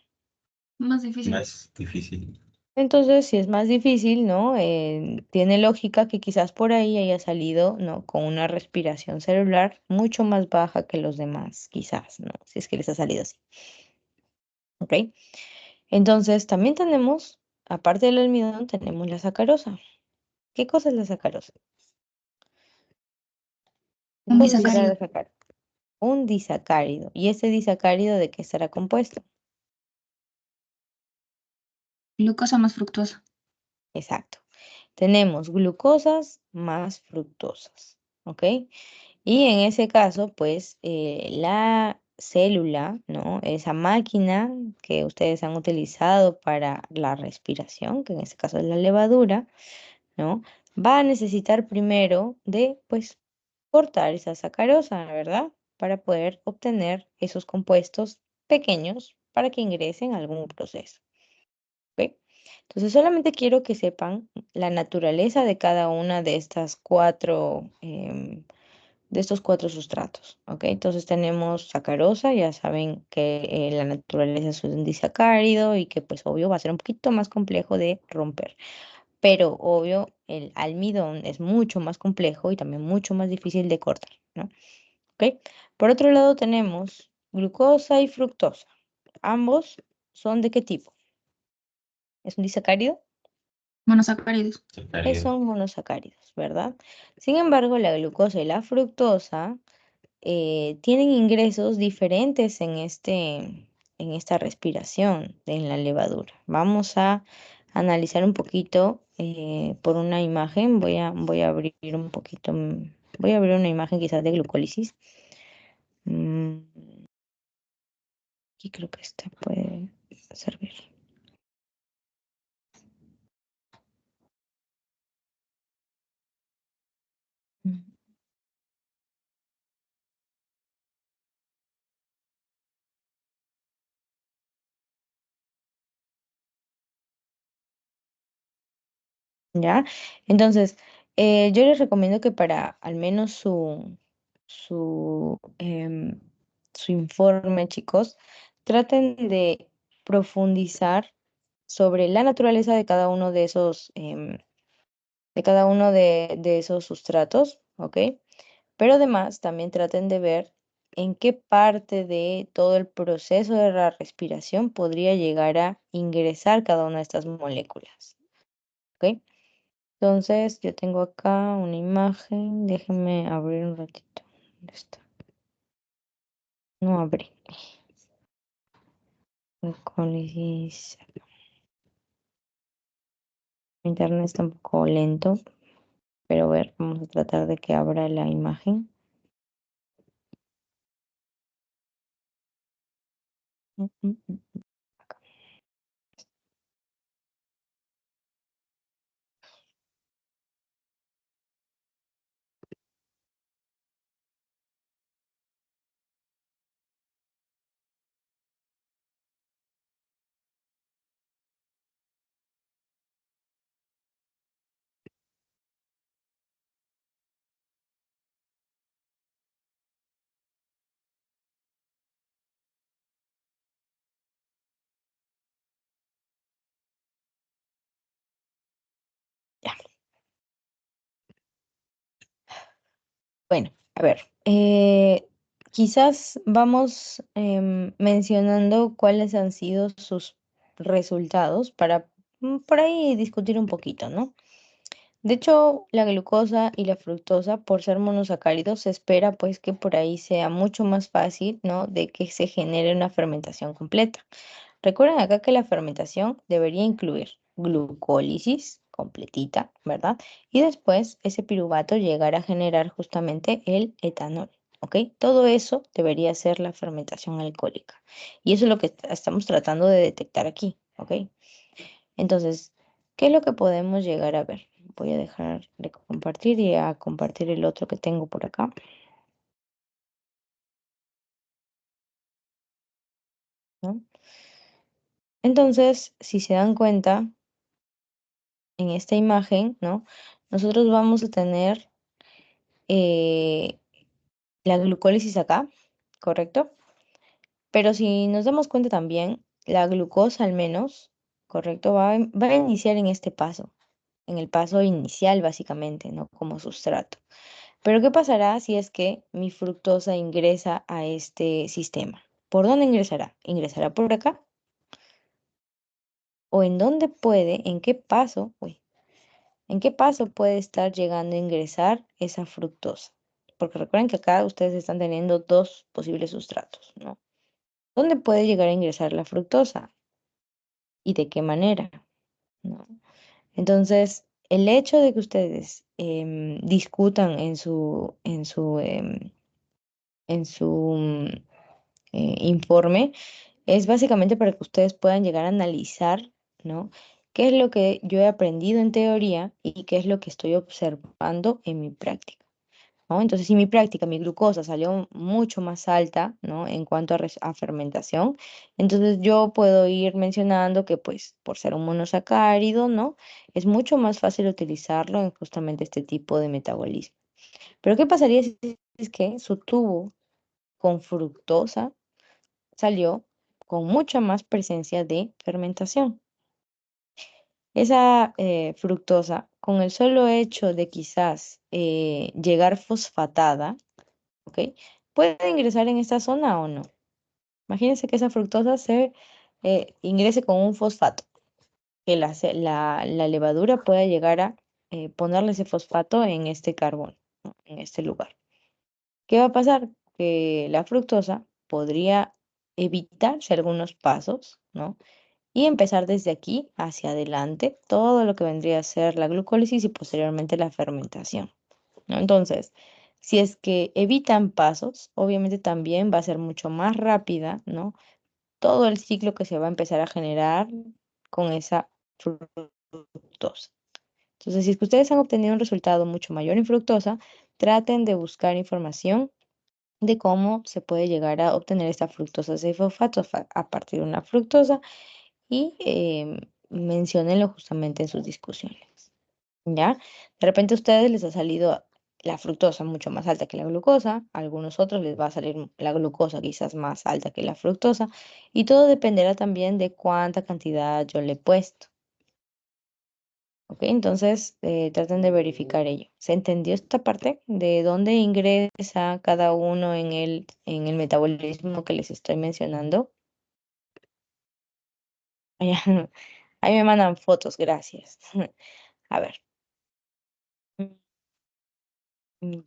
Speaker 4: Más difícil.
Speaker 3: Más difícil.
Speaker 1: Entonces, si es más difícil, ¿no? Tiene lógica que quizás por ahí haya salido, ¿no? Con una respiración celular mucho más baja que los demás, quizás, ¿no? Si es que les ha salido así, ¿ok? Entonces, también tenemos, aparte del almidón, tenemos la sacarosa. ¿Qué cosa es la sacarosa? ¿Qué
Speaker 4: Un
Speaker 1: cosa será la
Speaker 4: disacárido.
Speaker 1: sacarosa? Un disacárido. ¿Y ese disacárido de qué estará compuesto?
Speaker 4: Glucosa más fructosa.
Speaker 1: Exacto. Tenemos glucosas más fructosas, ¿ok? Y en ese caso, pues la célula, ¿no? Esa máquina que ustedes han utilizado para la respiración, que en este caso es la levadura, ¿no? Va a necesitar primero de, pues, cortar esa sacarosa, ¿verdad? Para poder obtener esos compuestos pequeños para que ingresen a algún proceso, ¿ok? Entonces, solamente quiero que sepan la naturaleza de cada una de estas cuatro, de estos cuatro sustratos, ¿ok? Entonces tenemos sacarosa, ya saben que la naturaleza es un disacárido y que pues obvio va a ser un poquito más complejo de romper. Pero obvio, el almidón es mucho más complejo y también mucho más difícil de cortar, ¿no? ¿Ok? Por otro lado tenemos glucosa y fructosa. Ambos son ¿de qué tipo? ¿Es un disacárido?
Speaker 4: Monosacáridos.
Speaker 3: Sacárido.
Speaker 1: Son monosacáridos, ¿verdad? Sin embargo, la glucosa y la fructosa tienen ingresos diferentes en esta respiración en la levadura. Vamos a analizar un poquito por una imagen. Voy a abrir un poquito, voy a abrir una imagen quizás de glucólisis. Mm, Aquí creo que esta puede servir. Mm, ¿Ya? Entonces, yo les recomiendo que para al menos su, em, su informe, chicos, traten de profundizar sobre la naturaleza de cada uno de esos, de cada uno de esos sustratos, ¿ok? Pero además también traten de ver en qué parte de todo el proceso de la respiración podría llegar a ingresar cada una de estas moléculas, ¿ok? Entonces, yo tengo acá una imagen, déjenme abrir un ratito. ¿Dónde está? No abre. Glucólisis. Internet está un poco lento, pero a ver, vamos a tratar de que abra la imagen. Mm, mm, mm. Bueno, a ver, quizás vamos mencionando cuáles han sido sus resultados para por ahí discutir un poquito, ¿no? De hecho, la glucosa y la fructosa, por ser monosacáridos, se espera pues que por ahí sea mucho más fácil, ¿no? De que se genere una fermentación completa. Recuerden acá que la fermentación debería incluir glucólisis completita, ¿verdad? Y después ese piruvato llegar a generar justamente el etanol, ¿ok? Todo eso debería ser la fermentación alcohólica. Y eso es lo que estamos tratando de detectar aquí, ¿ok? Entonces, ¿qué es lo que podemos llegar a ver? Voy a dejar de compartir y a compartir el otro que tengo por acá, ¿no? Entonces, si se dan cuenta, en esta imagen, ¿no? Nosotros vamos a tener eh, la glucólisis acá, ¿correcto? Pero si nos damos cuenta también, la glucosa al menos, ¿correcto? Va a iniciar en este paso, en el paso inicial básicamente, ¿no? Como sustrato. Pero ¿qué pasará si es que mi fructosa ingresa a este sistema? ¿Por dónde ingresará? ¿Ingresará por acá? ¿O en dónde puede, en qué paso, uy, en qué paso puede estar llegando a ingresar esa fructosa? Porque recuerden que acá ustedes están teniendo dos posibles sustratos, ¿no? ¿Dónde puede llegar a ingresar la fructosa? ¿Y de qué manera? ¿No? Entonces, el hecho de que ustedes discutan en su informe es básicamente para que ustedes puedan llegar a analizar, ¿no? ¿Qué es lo que yo he aprendido en teoría y qué es lo que estoy observando en mi práctica? ¿No? Entonces, si mi práctica, mi glucosa salió mucho más alta, ¿no? En cuanto a fermentación, entonces yo puedo ir mencionando que, pues, por ser un monosacárido, ¿no? Es mucho más fácil utilizarlo en justamente este tipo de metabolismo. Pero, ¿qué pasaría si es que su tubo con fructosa salió con mucha más presencia de fermentación? Esa fructosa, con el solo hecho de quizás llegar fosfatada, ¿ok? ¿Puede ingresar en esta zona o no? Imagínense que esa fructosa se ingrese con un fosfato, que la levadura pueda llegar a ponerle ese fosfato en este carbón, ¿no? En este lugar. ¿Qué va a pasar? Que la fructosa podría evitarse algunos pasos, ¿no? Y empezar desde aquí hacia adelante todo lo que vendría a ser la glucólisis y posteriormente la fermentación, ¿no? Entonces, si es que evitan pasos, obviamente también va a ser mucho más rápida, ¿no? Todo el ciclo que se va a empezar a generar con esa fructosa. Entonces, si es que ustedes han obtenido un resultado mucho mayor en fructosa, traten de buscar información de cómo se puede llegar a obtener esta fructosa 6-fosfato a partir de una fructosa y menciónenlo justamente en sus discusiones. ¿Ya? De repente a ustedes les ha salido la fructosa mucho más alta que la glucosa, a algunos otros les va a salir la glucosa quizás más alta que la fructosa, y todo dependerá también de cuánta cantidad yo le he puesto. ¿Ok? Entonces, traten de verificar ello. ¿Se entendió esta parte de dónde ingresa cada uno en el metabolismo que les estoy mencionando? Ahí me mandan fotos, gracias. A ver.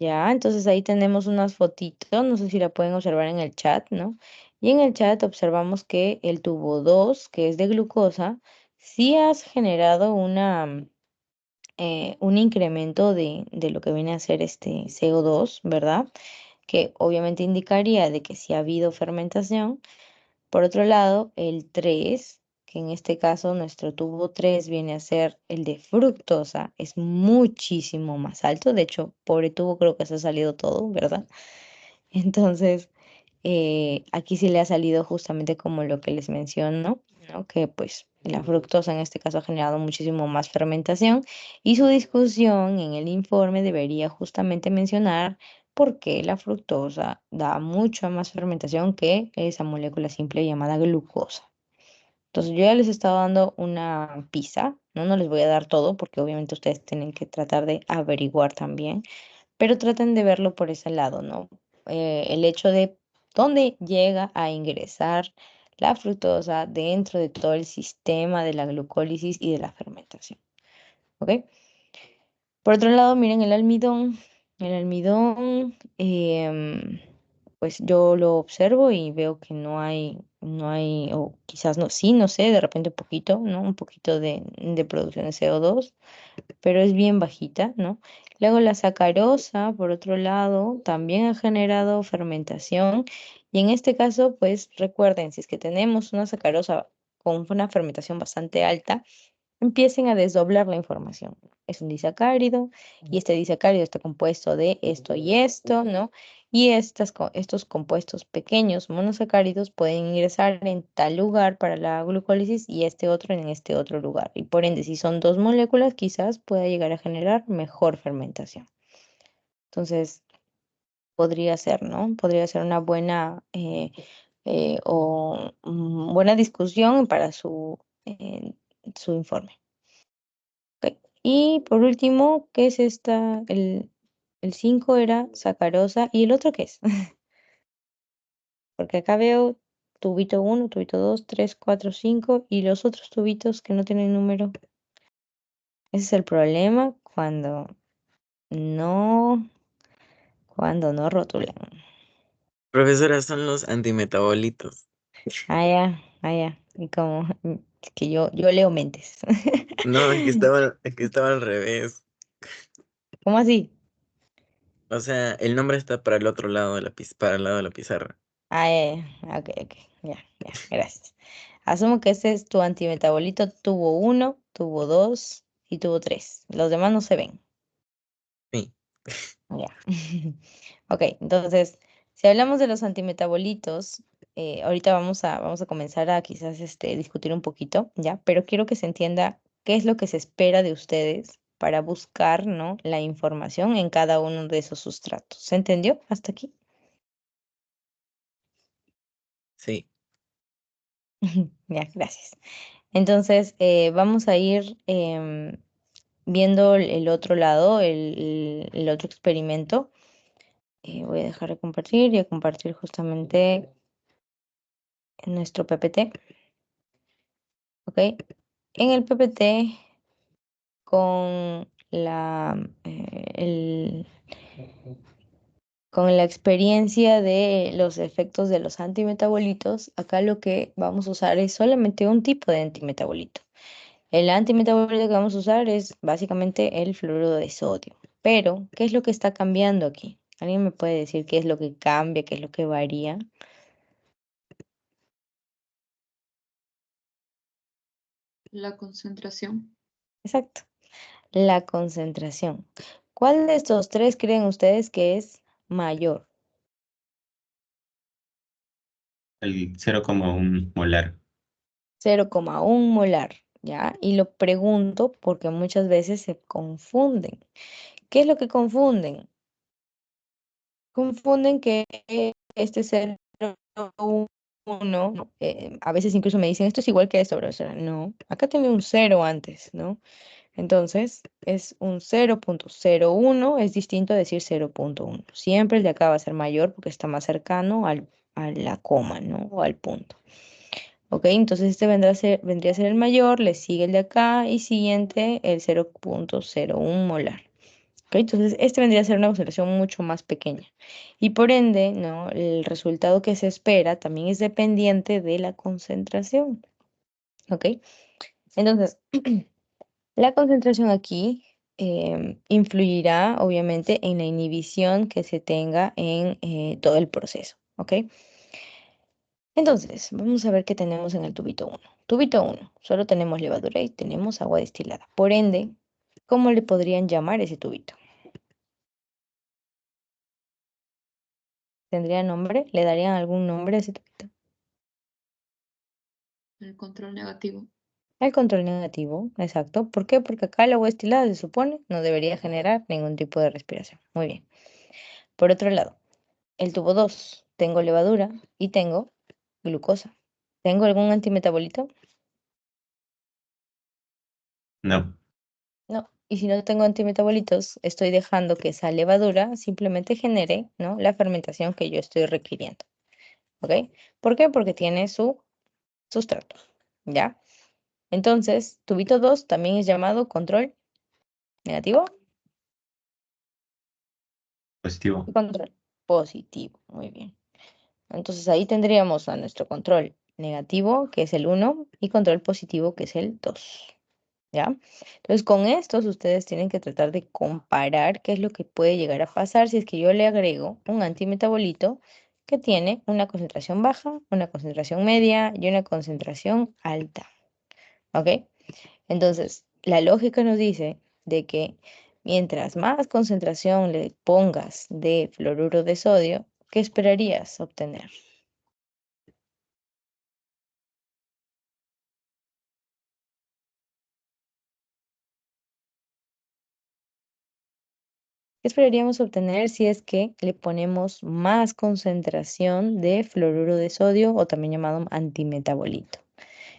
Speaker 1: Ya, entonces ahí tenemos unas fotitos, no sé si la pueden observar en el chat, ¿no? Y en el chat observamos que el tubo 2, que es de glucosa, sí has generado un incremento de lo que viene a ser este CO2, ¿verdad? Que obviamente indicaría de que sí ha habido fermentación. Por otro lado, el 3, que en este caso nuestro tubo 3 viene a ser el de fructosa, es muchísimo más alto. De hecho, pobre tubo creo que se ha salido todo, ¿verdad? Entonces, aquí sí le ha salido justamente como lo que les menciono, ¿no? Que pues la fructosa en este caso ha generado muchísimo más fermentación y su discusión en el informe debería justamente mencionar por qué la fructosa da mucha más fermentación que esa molécula simple llamada glucosa. Entonces yo ya les he estado dando una pizza, ¿no? No les voy a dar todo porque obviamente ustedes tienen que tratar de averiguar también, pero traten de verlo por ese lado, ¿no? El hecho de dónde llega a ingresar la fructosa dentro de todo el sistema de la glucólisis y de la fermentación, ¿ok? Por otro lado, miren el almidón, pues yo lo observo y veo que no hay, o quizás no, sí, no sé, de repente un poquito, ¿no? Un poquito de producción de CO2, pero es bien bajita, ¿no? Luego la sacarosa, por otro lado, también ha generado fermentación y en este caso, pues recuerden, si es que tenemos una sacarosa con una fermentación bastante alta, empiecen a desdoblar la información. Es un disacárido y este disacárido está compuesto de esto y esto, ¿no? Y estos compuestos pequeños monosacáridos pueden ingresar en tal lugar para la glucólisis y este otro en este otro lugar. Y por ende, si son dos moléculas, quizás pueda llegar a generar mejor fermentación. Entonces, podría ser, ¿no? Podría ser una buena buena discusión para su informe. Ok. Y por último, ¿qué es esta? El 5 era sacarosa. ¿Y el otro qué es? Porque acá veo tubito uno, tubito 2, 3, 4, 5 y los otros tubitos que no tienen número. Ese es el problema no, cuando no rotulan.
Speaker 5: Profesora, son los antimetabolitos.
Speaker 1: Ah, ya, ah, ya. Y como es que yo leo mentes.
Speaker 5: No, es que estaba al revés.
Speaker 1: ¿Cómo así?
Speaker 5: O sea, el nombre está para el otro lado de para el lado de la pizarra.
Speaker 1: Ah, ya, ok, ok. Ya, ya, gracias. Asumo que este es tu antimetabolito tubo 1, tubo 2 y tubo 3. Los demás no se ven.
Speaker 5: Sí,
Speaker 1: Ya. Ok, entonces, si hablamos de los antimetabolitos, ahorita vamos a comenzar a quizás discutir un poquito, ¿ya? Pero quiero que se entienda qué es lo que se espera de ustedes para buscar, ¿no? La información en cada uno de esos sustratos. ¿Se entendió hasta aquí?
Speaker 5: sí.
Speaker 1: Ya, gracias. Entonces, vamos a ir viendo el otro lado, el otro experimento. Voy a dejar de compartir y a compartir justamente en nuestro PPT. ¿Ok? En el PPT con con la experiencia de los efectos de los antimetabolitos, acá lo que vamos a usar es solamente un tipo de antimetabolito. El antimetabolito que vamos a usar es básicamente el fluoruro de sodio. Pero, ¿qué es lo que está cambiando aquí? ¿Alguien me puede decir qué es lo que cambia, qué es lo que varía?
Speaker 4: La concentración.
Speaker 1: Exacto, la concentración. ¿Cuál de estos tres creen ustedes que es mayor?
Speaker 3: El 0,1 molar.
Speaker 1: 0,1 molar, ¿ya? Y lo pregunto porque muchas veces se confunden. ¿Qué es lo que confunden? Confunden que este 0,1, ¿no? A veces incluso me dicen, esto es igual que esto, profesora. No, acá tiene un 0 antes, ¿no? Entonces, es un 0,01, es distinto a decir 0,1. Siempre el de acá va a ser mayor porque está más cercano a la coma, ¿no? O al punto. Ok, entonces este vendría a ser el mayor, le sigue el de acá y siguiente el 0,01 molar. Ok, entonces este vendría a ser una concentración mucho más pequeña. Y por ende, ¿no? El resultado que se espera también es dependiente de la concentración. Ok, entonces la concentración aquí influirá obviamente en la inhibición que se tenga en todo el proceso. ¿Ok? Entonces, vamos a ver qué tenemos en el tubito 1. Tubito 1, solo tenemos levadura y tenemos agua destilada. Por ende, ¿cómo le podrían llamar ese tubito? ¿Tendría nombre? ¿Le darían algún nombre a ese tubito?
Speaker 4: El control negativo.
Speaker 1: El control negativo, exacto. ¿Por qué? Porque acá el agua destilada se supone no debería generar ningún tipo de respiración. Muy bien. Por otro lado, el tubo 2, tengo levadura y tengo glucosa. ¿Tengo algún antimetabolito?
Speaker 3: No.
Speaker 1: No. Y si no tengo antimetabolitos, estoy dejando que esa levadura simplemente genere, ¿no?, la fermentación que yo estoy requiriendo. ¿Ok? ¿Por qué? Porque tiene su sustrato. ¿Ya? Entonces, tubito 2 también es llamado control negativo
Speaker 3: Positivo.
Speaker 1: y control positivo. Muy bien. Entonces ahí tendríamos a nuestro control negativo, que es el 1, y control positivo, que es el 2. ¿Ya? Entonces con estos ustedes tienen que tratar de comparar qué es lo que puede llegar a pasar si es que yo le agrego un antimetabolito que tiene una concentración baja, una concentración media y una concentración alta. ¿Ok? Entonces, la lógica nos dice de que mientras más concentración le pongas de fluoruro de sodio, ¿qué esperarías obtener? ¿Qué esperaríamos obtener si es que le ponemos más concentración de fluoruro de sodio o también llamado antimetabolito?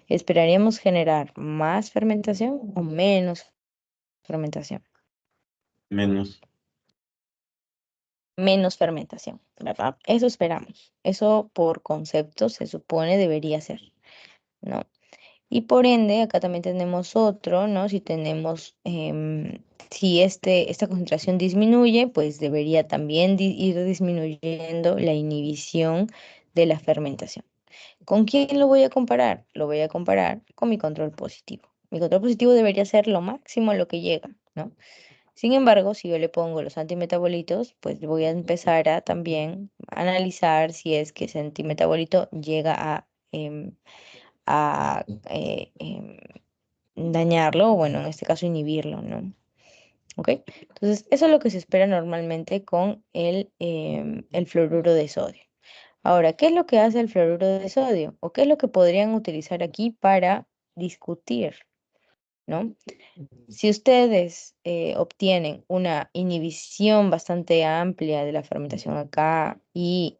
Speaker 1: ¿Esperaríamos generar más fermentación o menos fermentación?
Speaker 3: Menos.
Speaker 1: Menos fermentación, ¿verdad? Eso esperamos. Eso por concepto se supone debería ser, ¿no? Y por ende, acá también tenemos otro, ¿no? Si tenemos, si esta concentración disminuye, pues debería también ir disminuyendo la inhibición de la fermentación. ¿Con quién lo voy a comparar? Lo voy a comparar con mi control positivo. Mi control positivo debería ser lo máximo a lo que llega, ¿no? Sin embargo, si yo le pongo los antimetabolitos, pues voy a empezar a también analizar si es que ese antimetabolito llega a dañarlo o, bueno, en este caso inhibirlo, ¿no? ¿Ok? Entonces, eso es lo que se espera normalmente con el fluoruro de sodio. Ahora, ¿qué es lo que hace el fluoruro de sodio? ¿O qué es lo que podrían utilizar aquí para discutir, ¿no? Si ustedes obtienen una inhibición bastante amplia de la fermentación acá y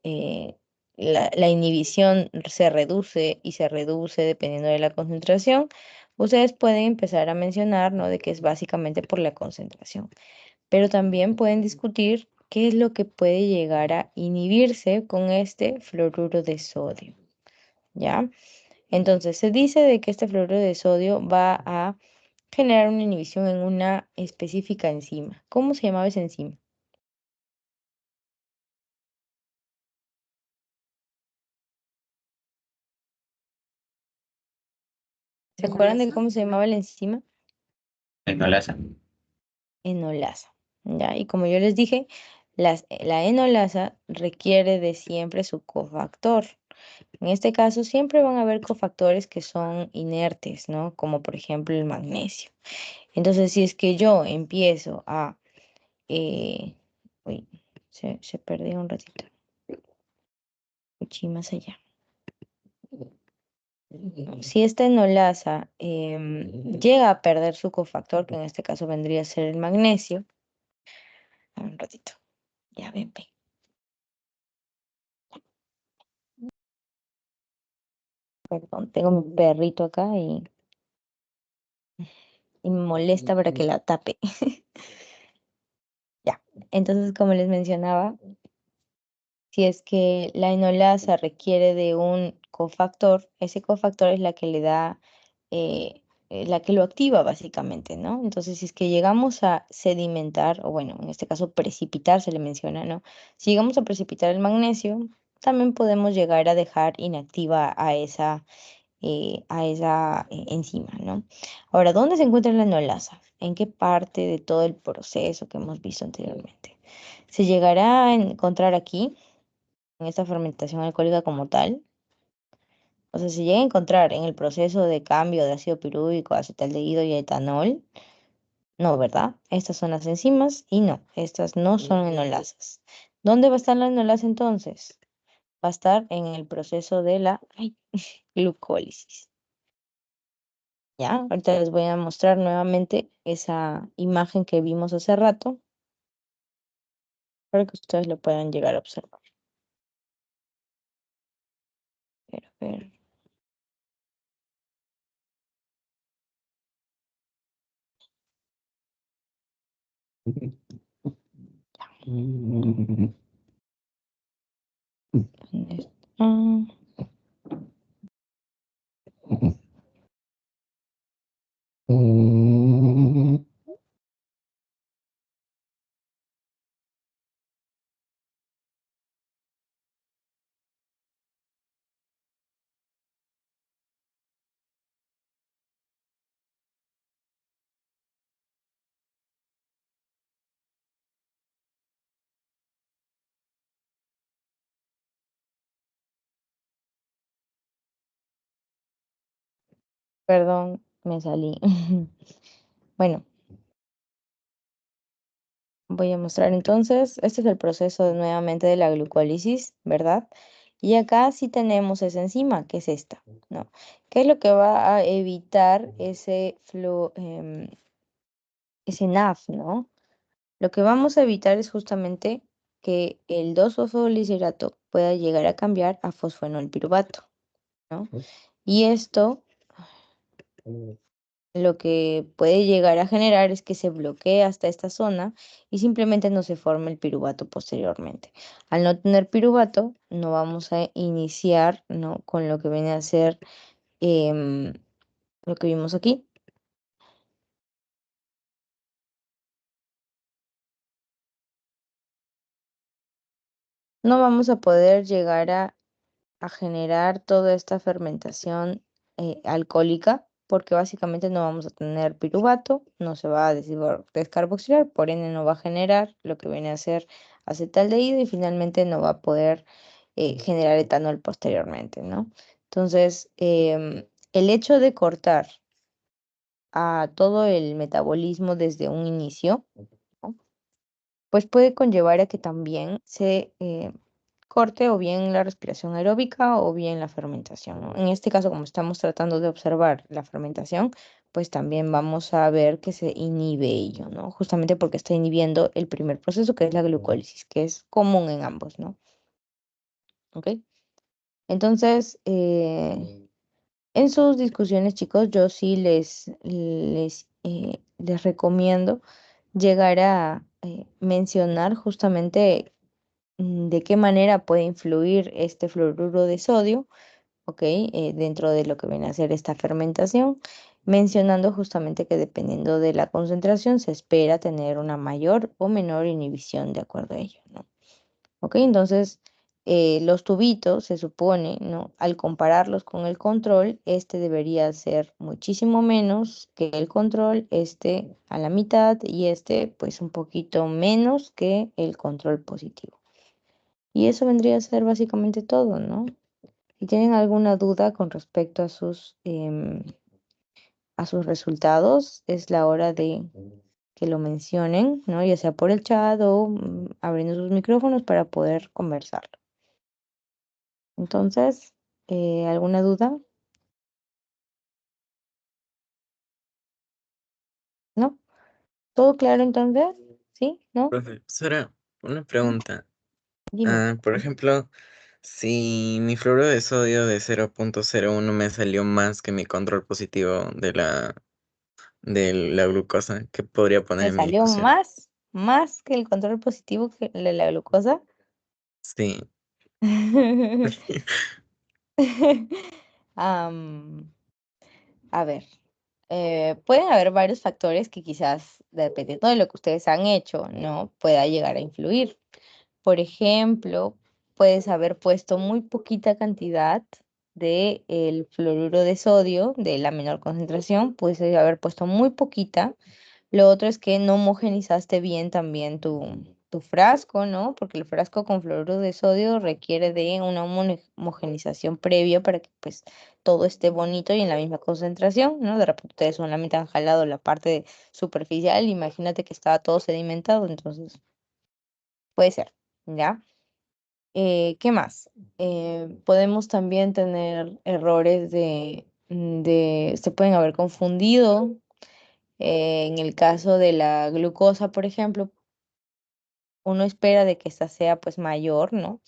Speaker 1: la inhibición se reduce y se reduce dependiendo de la concentración, ustedes pueden empezar a mencionar, ¿no?, de que es básicamente por la concentración. Pero también pueden discutir qué es lo que puede llegar a inhibirse con este fluoruro de sodio, ¿ya? Entonces, se dice de que este fluoruro de sodio va a generar una inhibición en una específica enzima. ¿Cómo se llamaba esa enzima? ¿Se acuerdan de cómo se llamaba la enzima?
Speaker 3: Enolasa.
Speaker 1: Enolasa. ¿Ya? Y como yo les dije, la enolasa requiere de siempre su cofactor. En este caso, siempre van a haber cofactores que son inertes, ¿no? Como por ejemplo el magnesio. Entonces, si es que yo empiezo a... uy, se perdió un ratito. Uchi, más allá. Si esta enolasa llega a perder su cofactor, que en este caso vendría a ser el magnesio, un ratito, ya ven, ven. Perdón, tengo mi perrito acá y me molesta para que la tape. Ya, entonces como les mencionaba, si es que la enolasa requiere de un cofactor, ese cofactor es la que le da, la que lo activa básicamente, ¿no? Entonces, si es que llegamos a sedimentar, o bueno, en este caso precipitar, se le menciona, ¿no? Si llegamos a precipitar el magnesio, también podemos llegar a dejar inactiva a esa enzima, ¿no? Ahora, ¿dónde se encuentra la enolasa? ¿En qué parte de todo el proceso que hemos visto anteriormente? ¿Se llegará a encontrar aquí, en esta fermentación alcohólica como tal? O sea, se llega a encontrar en el proceso de cambio de ácido pirúvico a acetaldehído y a etanol. No, ¿verdad? Estas son las enzimas y no, estas no son enolasas. ¿Dónde va a estar la enolasa entonces? Va a estar en el proceso de la glucólisis. Ya, ahorita les voy a mostrar nuevamente esa imagen que vimos hace rato para que ustedes lo puedan llegar a observar. A ver. ¿Dónde está? Perdón, me salí. Bueno, voy a mostrar entonces, este es el proceso nuevamente de la glucólisis, ¿verdad? Y acá sí tenemos esa enzima, que es esta, ¿no? ¿Qué es lo que va a evitar ese NAF, ¿no? Lo que vamos a evitar es justamente que el 2-fosfoglicerato pueda llegar a cambiar a fosfenolpiruvato, ¿no? Y esto lo que puede llegar a generar es que se bloquee hasta esta zona y simplemente no se forme el piruvato posteriormente. Al no tener piruvato, no vamos a iniciar, ¿no?, con lo que viene a ser em, lo que vimos aquí. No vamos a poder llegar a generar toda esta fermentación alcohólica, porque básicamente no vamos a tener piruvato, no se va a descarboxilar, por ende no va a generar lo que viene a ser acetaldehído y finalmente no va a poder generar etanol posteriormente, ¿no? Entonces, el hecho de cortar a todo el metabolismo desde un inicio, ¿no?, pues puede conllevar a que también se corte o bien la respiración aeróbica o bien la fermentación, ¿no? En este caso, como estamos tratando de observar la fermentación, pues también vamos a ver que se inhibe ello, ¿no? Justamente porque está inhibiendo el primer proceso, que es la glucólisis, que es común en ambos, ¿no? ¿Ok? Entonces, en sus discusiones, chicos, yo sí les recomiendo llegar a mencionar justamente de qué manera puede influir este fluoruro de sodio, ¿ok? Dentro de lo que viene a ser esta fermentación, mencionando justamente que dependiendo de la concentración se espera tener una mayor o menor inhibición de acuerdo a ello, ¿no? ¿Ok? Entonces, los tubitos se supone, ¿no?, al compararlos con el control, este debería ser muchísimo menos que el control, este a la mitad y este pues un poquito menos que el control positivo. Y eso vendría a ser básicamente todo, ¿no? Si tienen alguna duda con respecto a sus resultados, es la hora de que lo mencionen, ¿no? Ya sea por el chat o abriendo sus micrófonos para poder conversarlo. Entonces, ¿alguna duda? ¿No? ¿Todo claro entonces? ¿Sí? ¿No?
Speaker 5: Profe, Sara, una pregunta.
Speaker 1: Dime.
Speaker 5: Por ejemplo, si mi fluoruro de sodio de 0.01 me salió más que mi control positivo de la glucosa, ¿qué podría poner
Speaker 1: ¿Me
Speaker 5: en mi
Speaker 1: salió
Speaker 5: discusión?
Speaker 1: más que el control positivo que la glucosa?
Speaker 5: Sí.
Speaker 1: Am, a ver, pueden haber varios factores que quizás, dependiendo de lo que ustedes han hecho, ¿no?, pueda llegar a influir. Por ejemplo, puedes haber puesto muy poquita cantidad de el fluoruro de sodio, de la menor concentración, puedes haber puesto muy poquita. Lo otro es que no homogenizaste bien también tu frasco, ¿no? Porque el frasco con fluoruro de sodio requiere de una homogenización previa para que pues todo esté bonito y en la misma concentración, ¿no? De repente ustedes solamente han jalado la parte superficial, imagínate que estaba todo sedimentado, entonces puede ser, ¿ya? ¿Qué más? Podemos también tener errores se pueden haber confundido. En el caso de la glucosa, por ejemplo, uno espera de que esta sea pues mayor, ¿no?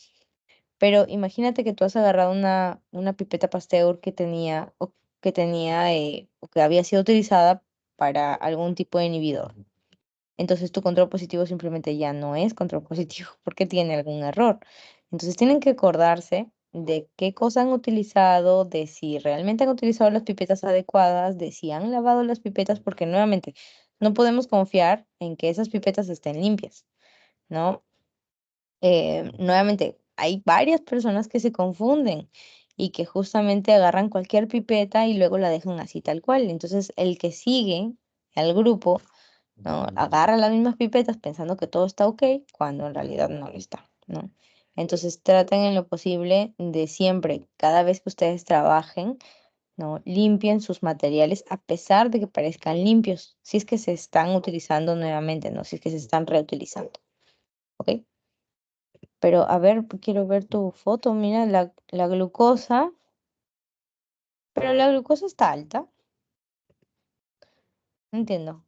Speaker 1: Pero imagínate que tú has agarrado una pipeta Pasteur que tenía o que había sido utilizada para algún tipo de inhibidor. entonces tu control positivo simplemente ya no es control positivo porque tiene algún error. Entonces tienen que acordarse de qué cosa han utilizado, de si realmente han utilizado las pipetas adecuadas, de si han lavado las pipetas, porque nuevamente no podemos confiar en que esas pipetas estén limpias, ¿no? Nuevamente, hay varias personas que se confunden y que justamente agarran cualquier pipeta y luego la dejan así tal cual. Entonces, el que sigue al grupo, ¿no? Agarra las mismas pipetas pensando que todo está ok, cuando en realidad no lo está, ¿no? Entonces, traten en lo posible de siempre, cada vez que ustedes trabajen, ¿no? Limpien sus materiales a pesar de que parezcan limpios, si es que se están utilizando nuevamente, ¿no? Si es que se están reutilizando, ¿ok? Pero a ver, quiero ver tu foto. Mira, la glucosa, pero la glucosa está alta. No entiendo.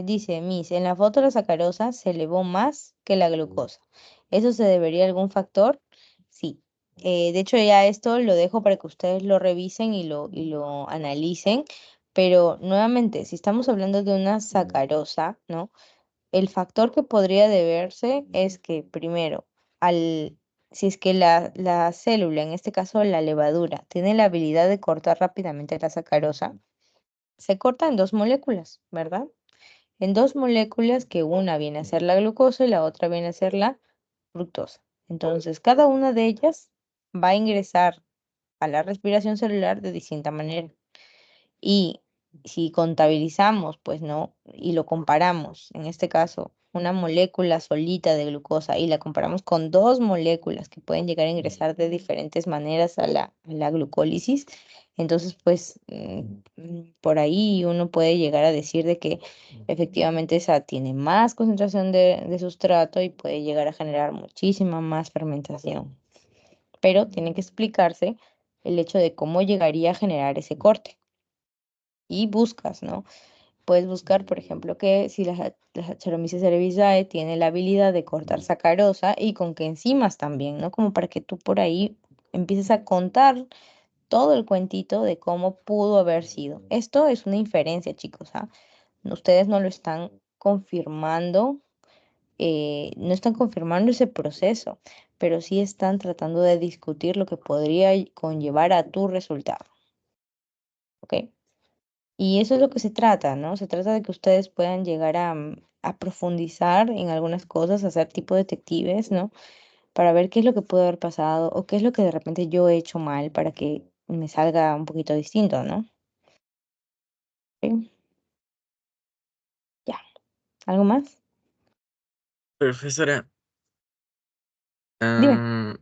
Speaker 1: Dice Miss, en la foto la sacarosa se elevó más que la glucosa. ¿Eso se debería a algún factor? Sí. De hecho, ya esto lo dejo para que ustedes lo revisen y lo analicen. Pero nuevamente, si estamos hablando de una sacarosa, ¿no? El factor que podría deberse es que, primero, si es que la célula, en este caso la levadura, tiene la habilidad de cortar rápidamente la sacarosa, se corta en dos moléculas, ¿verdad? En dos moléculas que una viene a ser la glucosa y la otra viene a ser la fructosa. Entonces, cada una de ellas va a ingresar a la respiración celular de distinta manera. Y si contabilizamos, pues no, y lo comparamos, en este caso, una molécula solita de glucosa y la comparamos con dos moléculas que pueden llegar a ingresar de diferentes maneras a la glucólisis, entonces, pues, por ahí uno puede llegar a decir de que efectivamente esa tiene más concentración de sustrato y puede llegar a generar muchísima más fermentación. Pero tiene que explicarse el hecho de cómo llegaría a generar ese corte y buscas, ¿no? Puedes buscar, por ejemplo, que si la Saccharomyces cerevisiae tiene la habilidad de cortar sacarosa y con qué enzimas también, ¿no? Como para que tú por ahí empieces a contar todo el cuentito de cómo pudo haber sido. Esto es una inferencia, chicos, ¿ah? Ustedes no lo están confirmando, no están confirmando ese proceso, pero sí están tratando de discutir lo que podría conllevar a tu resultado, ¿ok? Y eso es lo que se trata, ¿no? Se trata de que ustedes puedan llegar a profundizar en algunas cosas, a ser tipo detectives, ¿no? Para ver qué es lo que puede haber pasado o qué es lo que de repente yo he hecho mal para que me salga un poquito distinto, ¿no? ¿Ok? Ya. ¿Algo más?
Speaker 5: Profesora,
Speaker 1: Dime.
Speaker 5: ah,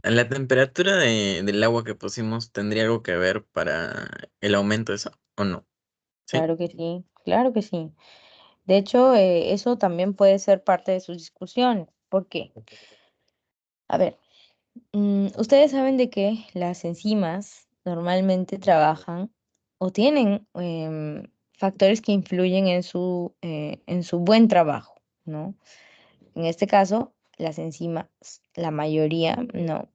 Speaker 5: ¿la temperatura del agua que pusimos tendría algo que ver para el aumento de eso o no? ¿Sí?
Speaker 1: Claro que sí, claro que sí. De hecho, eso también puede ser parte de sus discusiones. ¿Por qué? A ver. Ustedes saben de que las enzimas normalmente trabajan o tienen factores que influyen en su buen trabajo, ¿no? En este caso, las enzimas, la mayoría, no,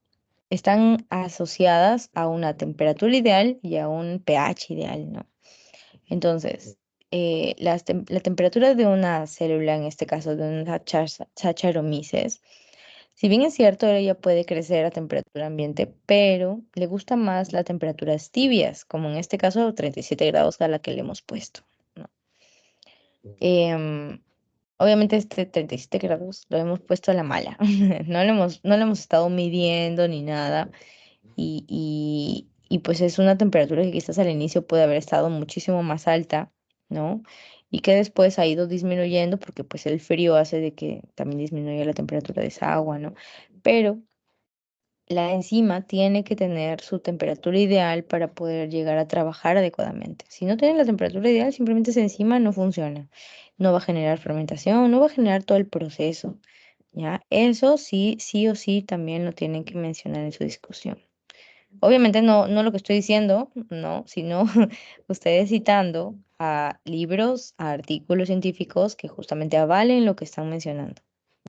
Speaker 1: están asociadas a una temperatura ideal y a un pH ideal, ¿no? Entonces, la temperatura de una célula, en este caso de una Saccharomyces, si bien es cierto, ella puede crecer a temperatura ambiente, pero le gusta más las temperaturas tibias, como en este caso 37 grados a la que le hemos puesto, ¿no? Em, Obviamente este 37 grados lo hemos puesto a la mala, no lo hemos estado midiendo ni nada y pues es una temperatura que quizás al inicio puede haber estado muchísimo más alta, ¿no? Y que después ha ido disminuyendo porque pues el frío hace de que también disminuya la temperatura de esa agua, ¿no? Pero la enzima tiene que tener su temperatura ideal para poder llegar a trabajar adecuadamente. Si no tiene la temperatura ideal, simplemente esa enzima no funciona. No va a generar fermentación, no va a generar todo el proceso, ¿ya? Eso sí, sí o sí también lo tienen que mencionar en su discusión. Obviamente no lo que estoy diciendo, no, sino ustedes citando a libros, a artículos científicos que justamente avalen lo que están mencionando,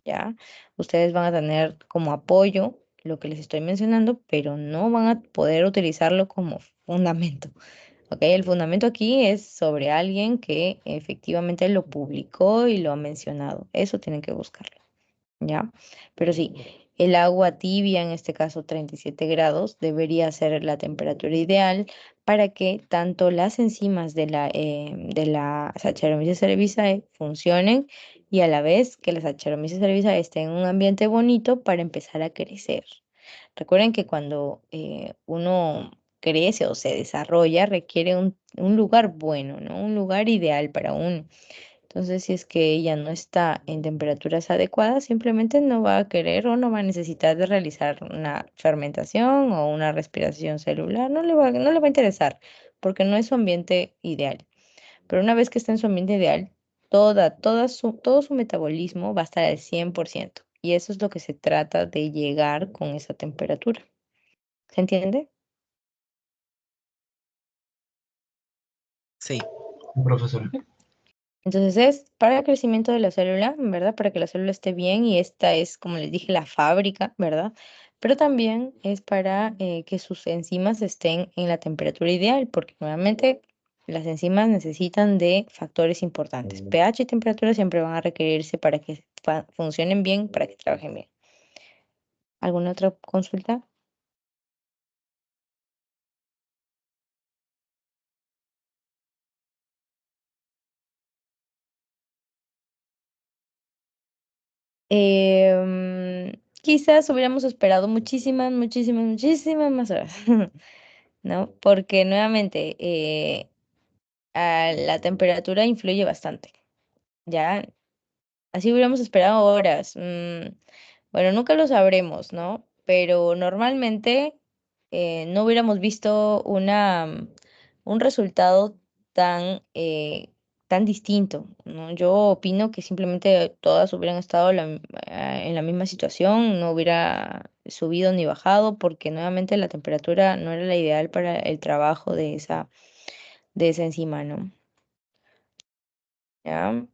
Speaker 1: ¿ya? Ustedes van a tener como apoyo lo que les estoy mencionando, pero no van a poder utilizarlo como fundamento, ¿ok? El fundamento aquí es sobre alguien que efectivamente lo publicó y lo ha mencionado. Eso tienen que buscarlo, ¿ya? Pero sí, el agua tibia, en este caso 37 grados, debería ser la temperatura ideal para que tanto las enzimas de la Saccharomyces cerevisiae funcionen y a la vez que la Saccharomyces cerevisiae esté en un ambiente bonito para empezar a crecer. Recuerden que cuando uno crece o se desarrolla, requiere un lugar bueno, ¿no? Un lugar ideal para uno. Entonces, si es que ella no está en temperaturas adecuadas, simplemente no va a querer o no va a necesitar de realizar una fermentación o una respiración celular. No le va a interesar porque no es su ambiente ideal. Pero una vez que está en su ambiente ideal, todo su metabolismo va a estar al 100%. Y eso es lo que se trata de llegar con esa temperatura. ¿Se entiende?
Speaker 5: Sí,
Speaker 6: Profesora.
Speaker 1: Entonces es para el crecimiento de la célula, ¿verdad? Para que la célula esté bien y esta es, como les dije, la fábrica, ¿verdad? Pero también es para que sus enzimas estén en la temperatura ideal, porque nuevamente las enzimas necesitan de factores importantes. pH y temperatura siempre van a requerirse para que funcionen bien, para que trabajen bien. ¿Alguna otra consulta? Quizás hubiéramos esperado muchísimas más horas, ¿no? Porque nuevamente la temperatura influye bastante, ¿ya? Así hubiéramos esperado horas. Bueno, nunca lo sabremos, ¿no? Pero normalmente no hubiéramos visto un resultado tan, tan distinto, ¿no? Yo opino que simplemente todas hubieran estado en la misma situación, no hubiera subido ni bajado, porque nuevamente la temperatura no era la ideal para el trabajo de esa enzima, ¿no? ¿Ya?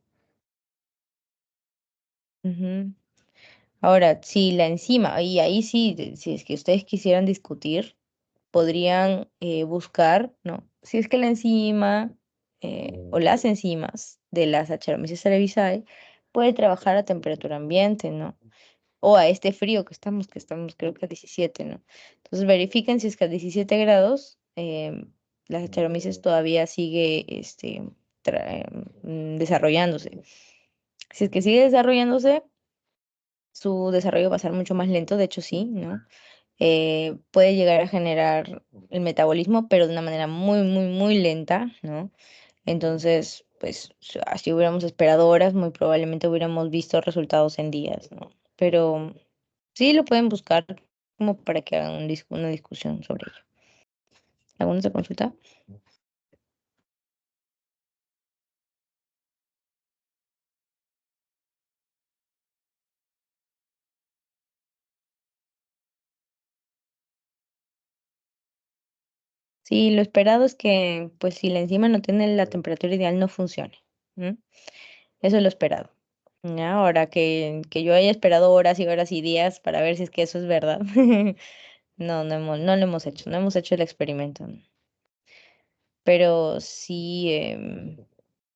Speaker 1: Ujú. Ahora, si la enzima, y ahí sí, si es que ustedes quisieran discutir, podrían buscar, ¿no? Si es que la enzima o las enzimas de las Saccharomyces cerevisiae puede trabajar a temperatura ambiente, ¿no? O a este frío que estamos creo que a 17, ¿no? Entonces verifiquen si es que a 17 grados la Saccharomyces todavía sigue desarrollándose. Si es que sigue desarrollándose, su desarrollo va a ser mucho más lento, de hecho sí, ¿no? Puede llegar a generar el metabolismo, pero de una manera muy lenta, ¿no? Entonces, pues, si hubiéramos esperado horas, muy probablemente hubiéramos visto resultados en días, ¿no? Pero sí lo pueden buscar como para que hagan una discusión sobre ello. ¿Alguna otra consulta? Sí, lo esperado es que, pues, si la enzima no tiene la temperatura ideal, no funcione. ¿M? Eso es lo esperado. Ya, ahora que yo haya esperado horas y horas y días para ver si es que eso es verdad. No lo hemos hecho, no hemos hecho el experimento. Pero sí,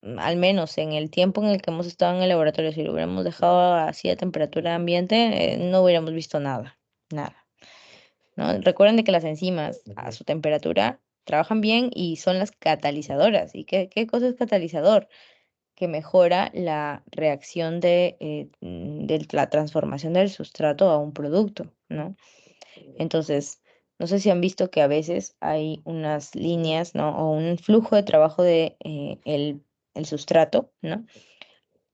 Speaker 1: al menos en el tiempo en el que hemos estado en el laboratorio, si lo hubiéramos dejado así a temperatura ambiente, no hubiéramos visto nada, ¿no? Recuerden de que las enzimas a su temperatura trabajan bien y son las catalizadoras. ¿Y qué cosa es catalizador? Que mejora la reacción de la transformación del sustrato a un producto, ¿no? Entonces, no sé si han visto que a veces hay unas líneas, ¿no? O un flujo de trabajo de el sustrato, ¿no?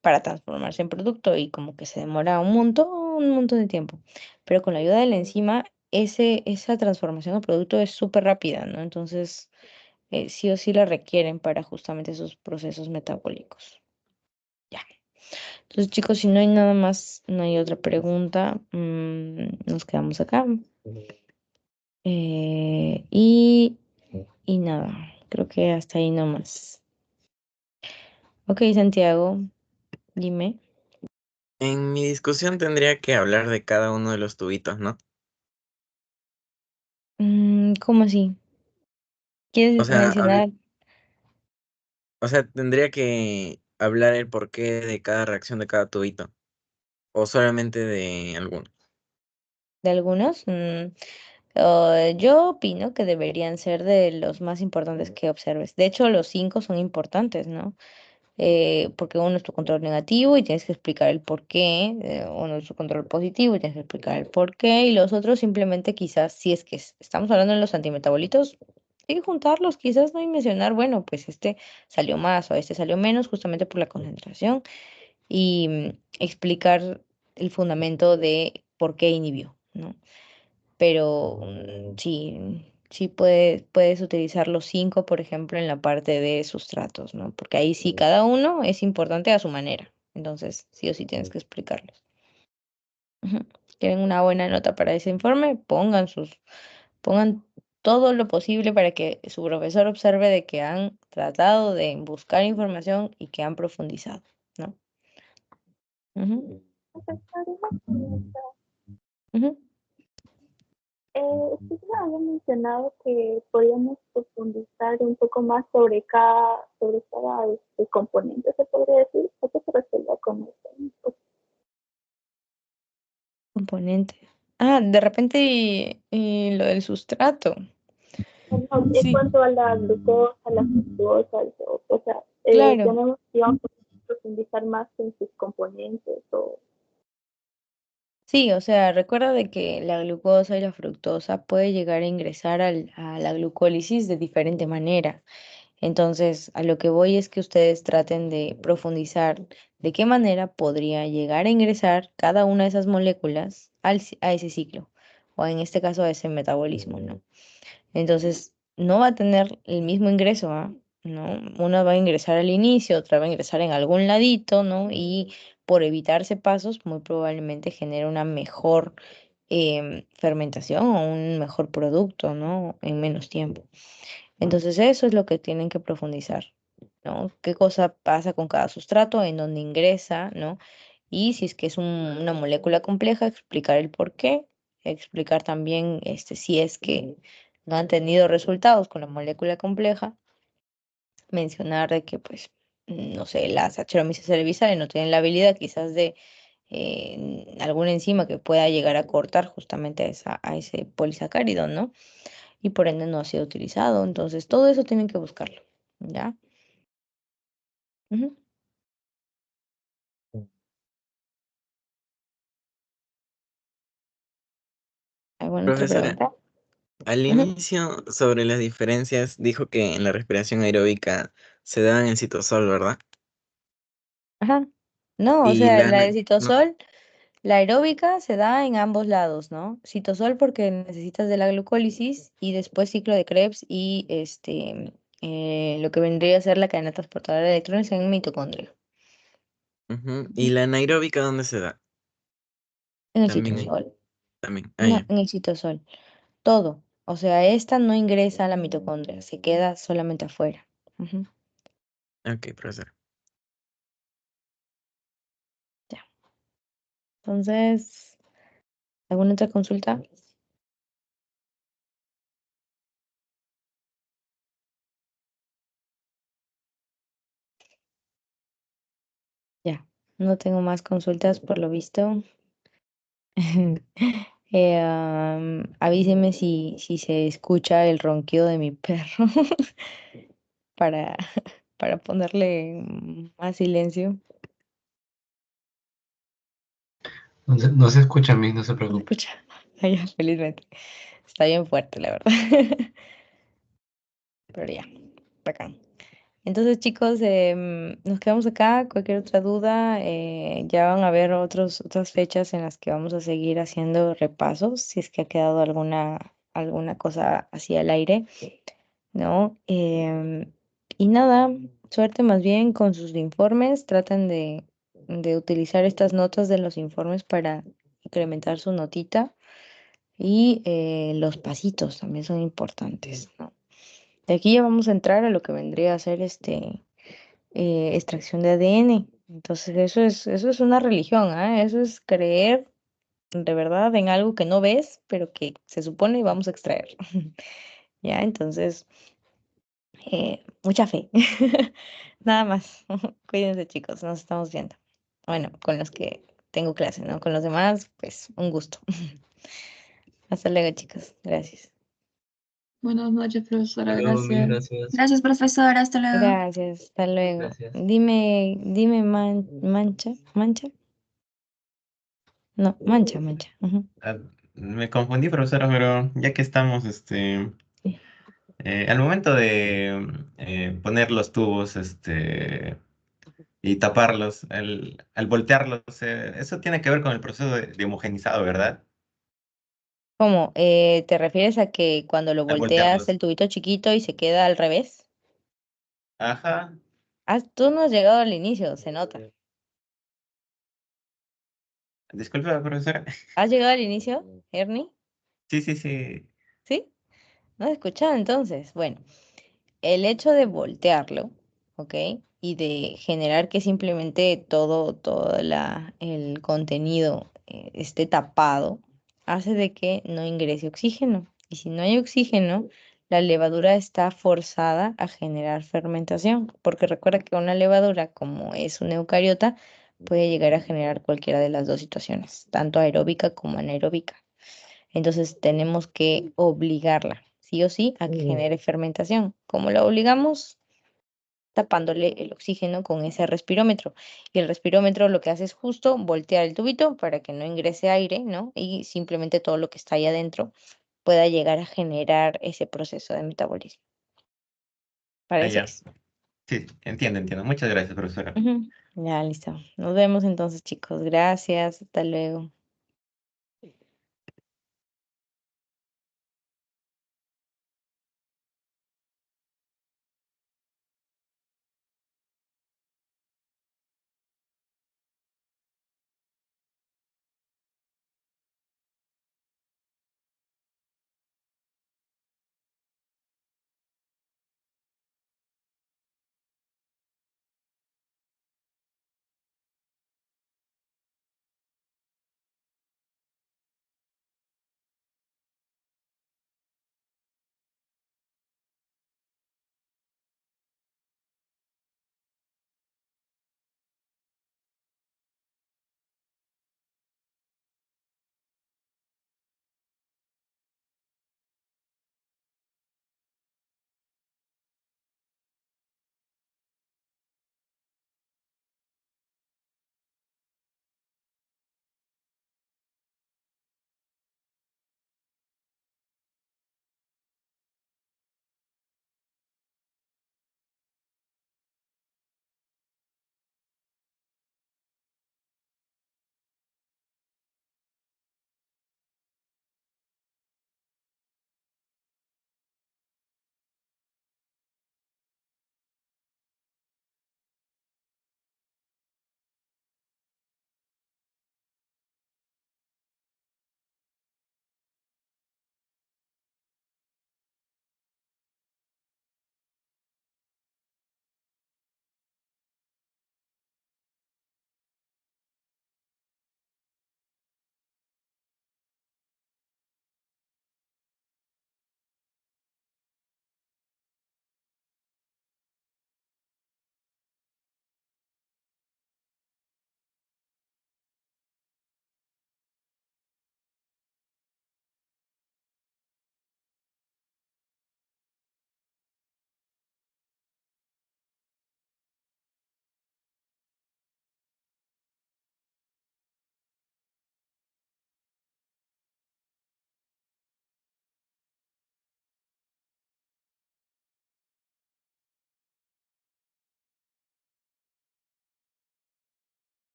Speaker 1: Para transformarse en producto y como que se demora un montón de tiempo. Pero con la ayuda de la enzima, esa transformación a producto es súper rápida, ¿no? Entonces, sí o sí la requieren para justamente esos procesos metabólicos. Ya. Entonces, chicos, si no hay nada más, no hay otra pregunta, nos quedamos acá. Eh, y, y nada, creo que hasta ahí nomás. Ok, Santiago, dime.
Speaker 5: en mi discusión tendría que hablar de cada uno de los tubitos, ¿no?
Speaker 1: ¿Cómo así? ¿Quieres
Speaker 5: sea,
Speaker 1: mencionar?
Speaker 5: tendría que hablar el porqué de cada reacción de cada tubito, o solamente de alguno.
Speaker 1: De algunos? Yo opino que deberían ser de los más importantes que observes. De hecho, los 5 son importantes, ¿no? Porque uno es tu control negativo y tienes que explicar el por qué, uno es tu control positivo y tienes que explicar el por qué, y los otros simplemente quizás, si es que estamos hablando de los antimetabolitos, hay que juntarlos quizás, ¿no? Y mencionar, bueno, pues este salió más o este salió menos justamente por la concentración y explicar el fundamento de por qué inhibió, ¿no? Pero sí puedes utilizar los 5, por ejemplo, en la parte de sustratos, ¿no? Porque ahí sí cada uno es importante a su manera. Entonces, sí o sí tienes que explicarlos. Ujú. ¿Quieren una buena nota para ese informe? Pongan todo lo posible para que su profesor observe de que han tratado de buscar información y que han profundizado, ¿no? Ujú,
Speaker 6: Profesor, una pregunta.
Speaker 1: ujú.
Speaker 6: Usted me había mencionado que podíamos profundizar un poco más sobre cada componente, se podría decir. ¿A qué se refiere con eso?
Speaker 1: Componente. Ah, de repente lo del sustrato.
Speaker 6: Bueno, en
Speaker 1: Sí,
Speaker 6: cuanto a la glucosa, la fructosa, o sea,
Speaker 1: claro.
Speaker 6: tenemos que profundizar más en sus componentes o
Speaker 1: Sí, o sea, recuerda de que la glucosa y la fructosa puede llegar a ingresar a la glucólisis de diferente manera. Entonces, a lo que voy es que ustedes traten de profundizar de qué manera podría llegar a ingresar cada una de esas moléculas a ese ciclo, o en este caso a ese metabolismo, ¿no? Entonces, no va a tener el mismo ingreso, ¿ah? ¿No? Una va a ingresar al inicio, otra va a ingresar en algún ladito, ¿no? Y por evitarse pasos, muy probablemente genere una mejor fermentación o un mejor producto, ¿no? En menos tiempo. Entonces, eso es lo que tienen que profundizar, ¿no? ¿Qué cosa pasa con cada sustrato, en dónde ingresa, ¿no? Y si es que es una molécula compleja, explicar el por qué, explicar también si es que no han tenido resultados con la molécula compleja, mencionar de que, pues, no sé, las Saccharomyces cerevisiae no tienen la habilidad quizás de alguna enzima que pueda llegar a cortar justamente a ese polisacárido, ¿no? Y por ende no ha sido utilizado. Entonces, todo eso tienen que buscarlo, ¿ya? Ujú. ¿Alguna otra
Speaker 5: Profesora,
Speaker 1: pregunta?
Speaker 5: al
Speaker 1: Ujú.
Speaker 5: inicio, sobre las diferencias, dijo que en la respiración aeróbica se daban en citosol, ¿verdad?
Speaker 1: Ajá. No, o
Speaker 5: Y
Speaker 1: sea,
Speaker 5: la...
Speaker 1: la de
Speaker 5: no,
Speaker 1: citosol, la aeróbica se da en ambos lados, ¿no? Citosol porque necesitas de la glucólisis y después ciclo de Krebs y lo que vendría a ser la cadena transportadora de electrones en mitocondrio.
Speaker 5: ujú. ¿Y
Speaker 1: Ujú.
Speaker 5: la anaeróbica dónde se da?
Speaker 1: En el
Speaker 5: También ahí,
Speaker 1: citosol.
Speaker 5: también. Ah,
Speaker 1: No,
Speaker 5: ya.
Speaker 1: en el citosol. Todo. O sea, esta no ingresa a la mitocondria, se queda solamente afuera. Ujú.
Speaker 5: Ok, profesor.
Speaker 1: Ya. Entonces, ¿alguna otra consulta? Ya. No tengo más consultas por lo visto. Avíseme si se escucha el ronquido de mi perro para, para ponerle más silencio.
Speaker 7: No se escucha a mí, no se
Speaker 1: No se
Speaker 7: preocupe.
Speaker 1: escucha. Ay, ya, felizmente. Está bien fuerte, la verdad. Pero ya, bacán. Entonces, chicos, nos quedamos acá. Cualquier otra duda, ya van a haber otras fechas en las que vamos a seguir haciendo repasos, si es que ha quedado alguna cosa así al aire, ¿no? Y nada, suerte más bien con sus informes. Traten de utilizar estas notas de los informes para incrementar su notita. Y los pasitos también son importantes, ¿no? De aquí ya vamos a entrar a lo que vendría a ser extracción de ADN. Entonces, eso es una religión, ¿ah? Eso es creer de verdad en algo que no ves, pero que se supone vamos a extraer. ¿Ya? Entonces, Mucha fe. Nada más. Cuídense, chicos. Nos estamos viendo. Bueno, con los que tengo clase, ¿no? Con los demás, pues un gusto. Hasta luego, chicos. Gracias.
Speaker 4: Buenas noches, profesora.
Speaker 7: Hasta luego, mil
Speaker 4: Gracias.
Speaker 7: gracias.
Speaker 2: Gracias, profesora. Hasta luego.
Speaker 1: Gracias. Hasta luego.
Speaker 7: Gracias.
Speaker 1: Dime mancha. ¿Mancha? No, mancha. Ujú.
Speaker 3: Ah, me confundí, profesora, pero ya que estamos, al momento de poner los tubos, y taparlos, al voltearlos, eso tiene que ver con el proceso de homogenizado, ¿verdad?
Speaker 1: ¿Cómo? ¿Te refieres a que cuando lo
Speaker 3: Al
Speaker 1: volteas
Speaker 3: voltearlos.
Speaker 1: el tubito chiquito y se queda al revés?
Speaker 3: Ajá.
Speaker 1: Ah, tú no has llegado al inicio, se nota.
Speaker 3: Disculpe, profesora.
Speaker 1: ¿Has llegado al inicio, Ernie?
Speaker 3: Sí, sí, sí.
Speaker 1: ¿Sí? ¿No has escuchado entonces? Bueno, el hecho de voltearlo, ¿ok? Y de generar que simplemente el contenido esté tapado, hace de que no ingrese oxígeno. Y si no hay oxígeno, la levadura está forzada a generar fermentación, porque recuerda que una levadura, como es una eucariota, puede llegar a generar cualquiera de las dos situaciones, tanto aeróbica como anaeróbica. Entonces tenemos que obligarla, sí o sí, a que genere fermentación. ¿Cómo la obligamos? Tapándole el oxígeno con ese respirómetro. Y el respirómetro lo que hace es justo voltear el tubito para que no ingrese aire, ¿no? Y simplemente todo lo que está ahí adentro pueda llegar a generar ese proceso de metabolismo. Para
Speaker 3: Ah,
Speaker 1: eso
Speaker 3: ya.
Speaker 1: es.
Speaker 3: Sí, entiendo. Muchas gracias, profesora.
Speaker 1: Ujú. Ya, listo. Nos vemos entonces, chicos. Gracias. Hasta luego.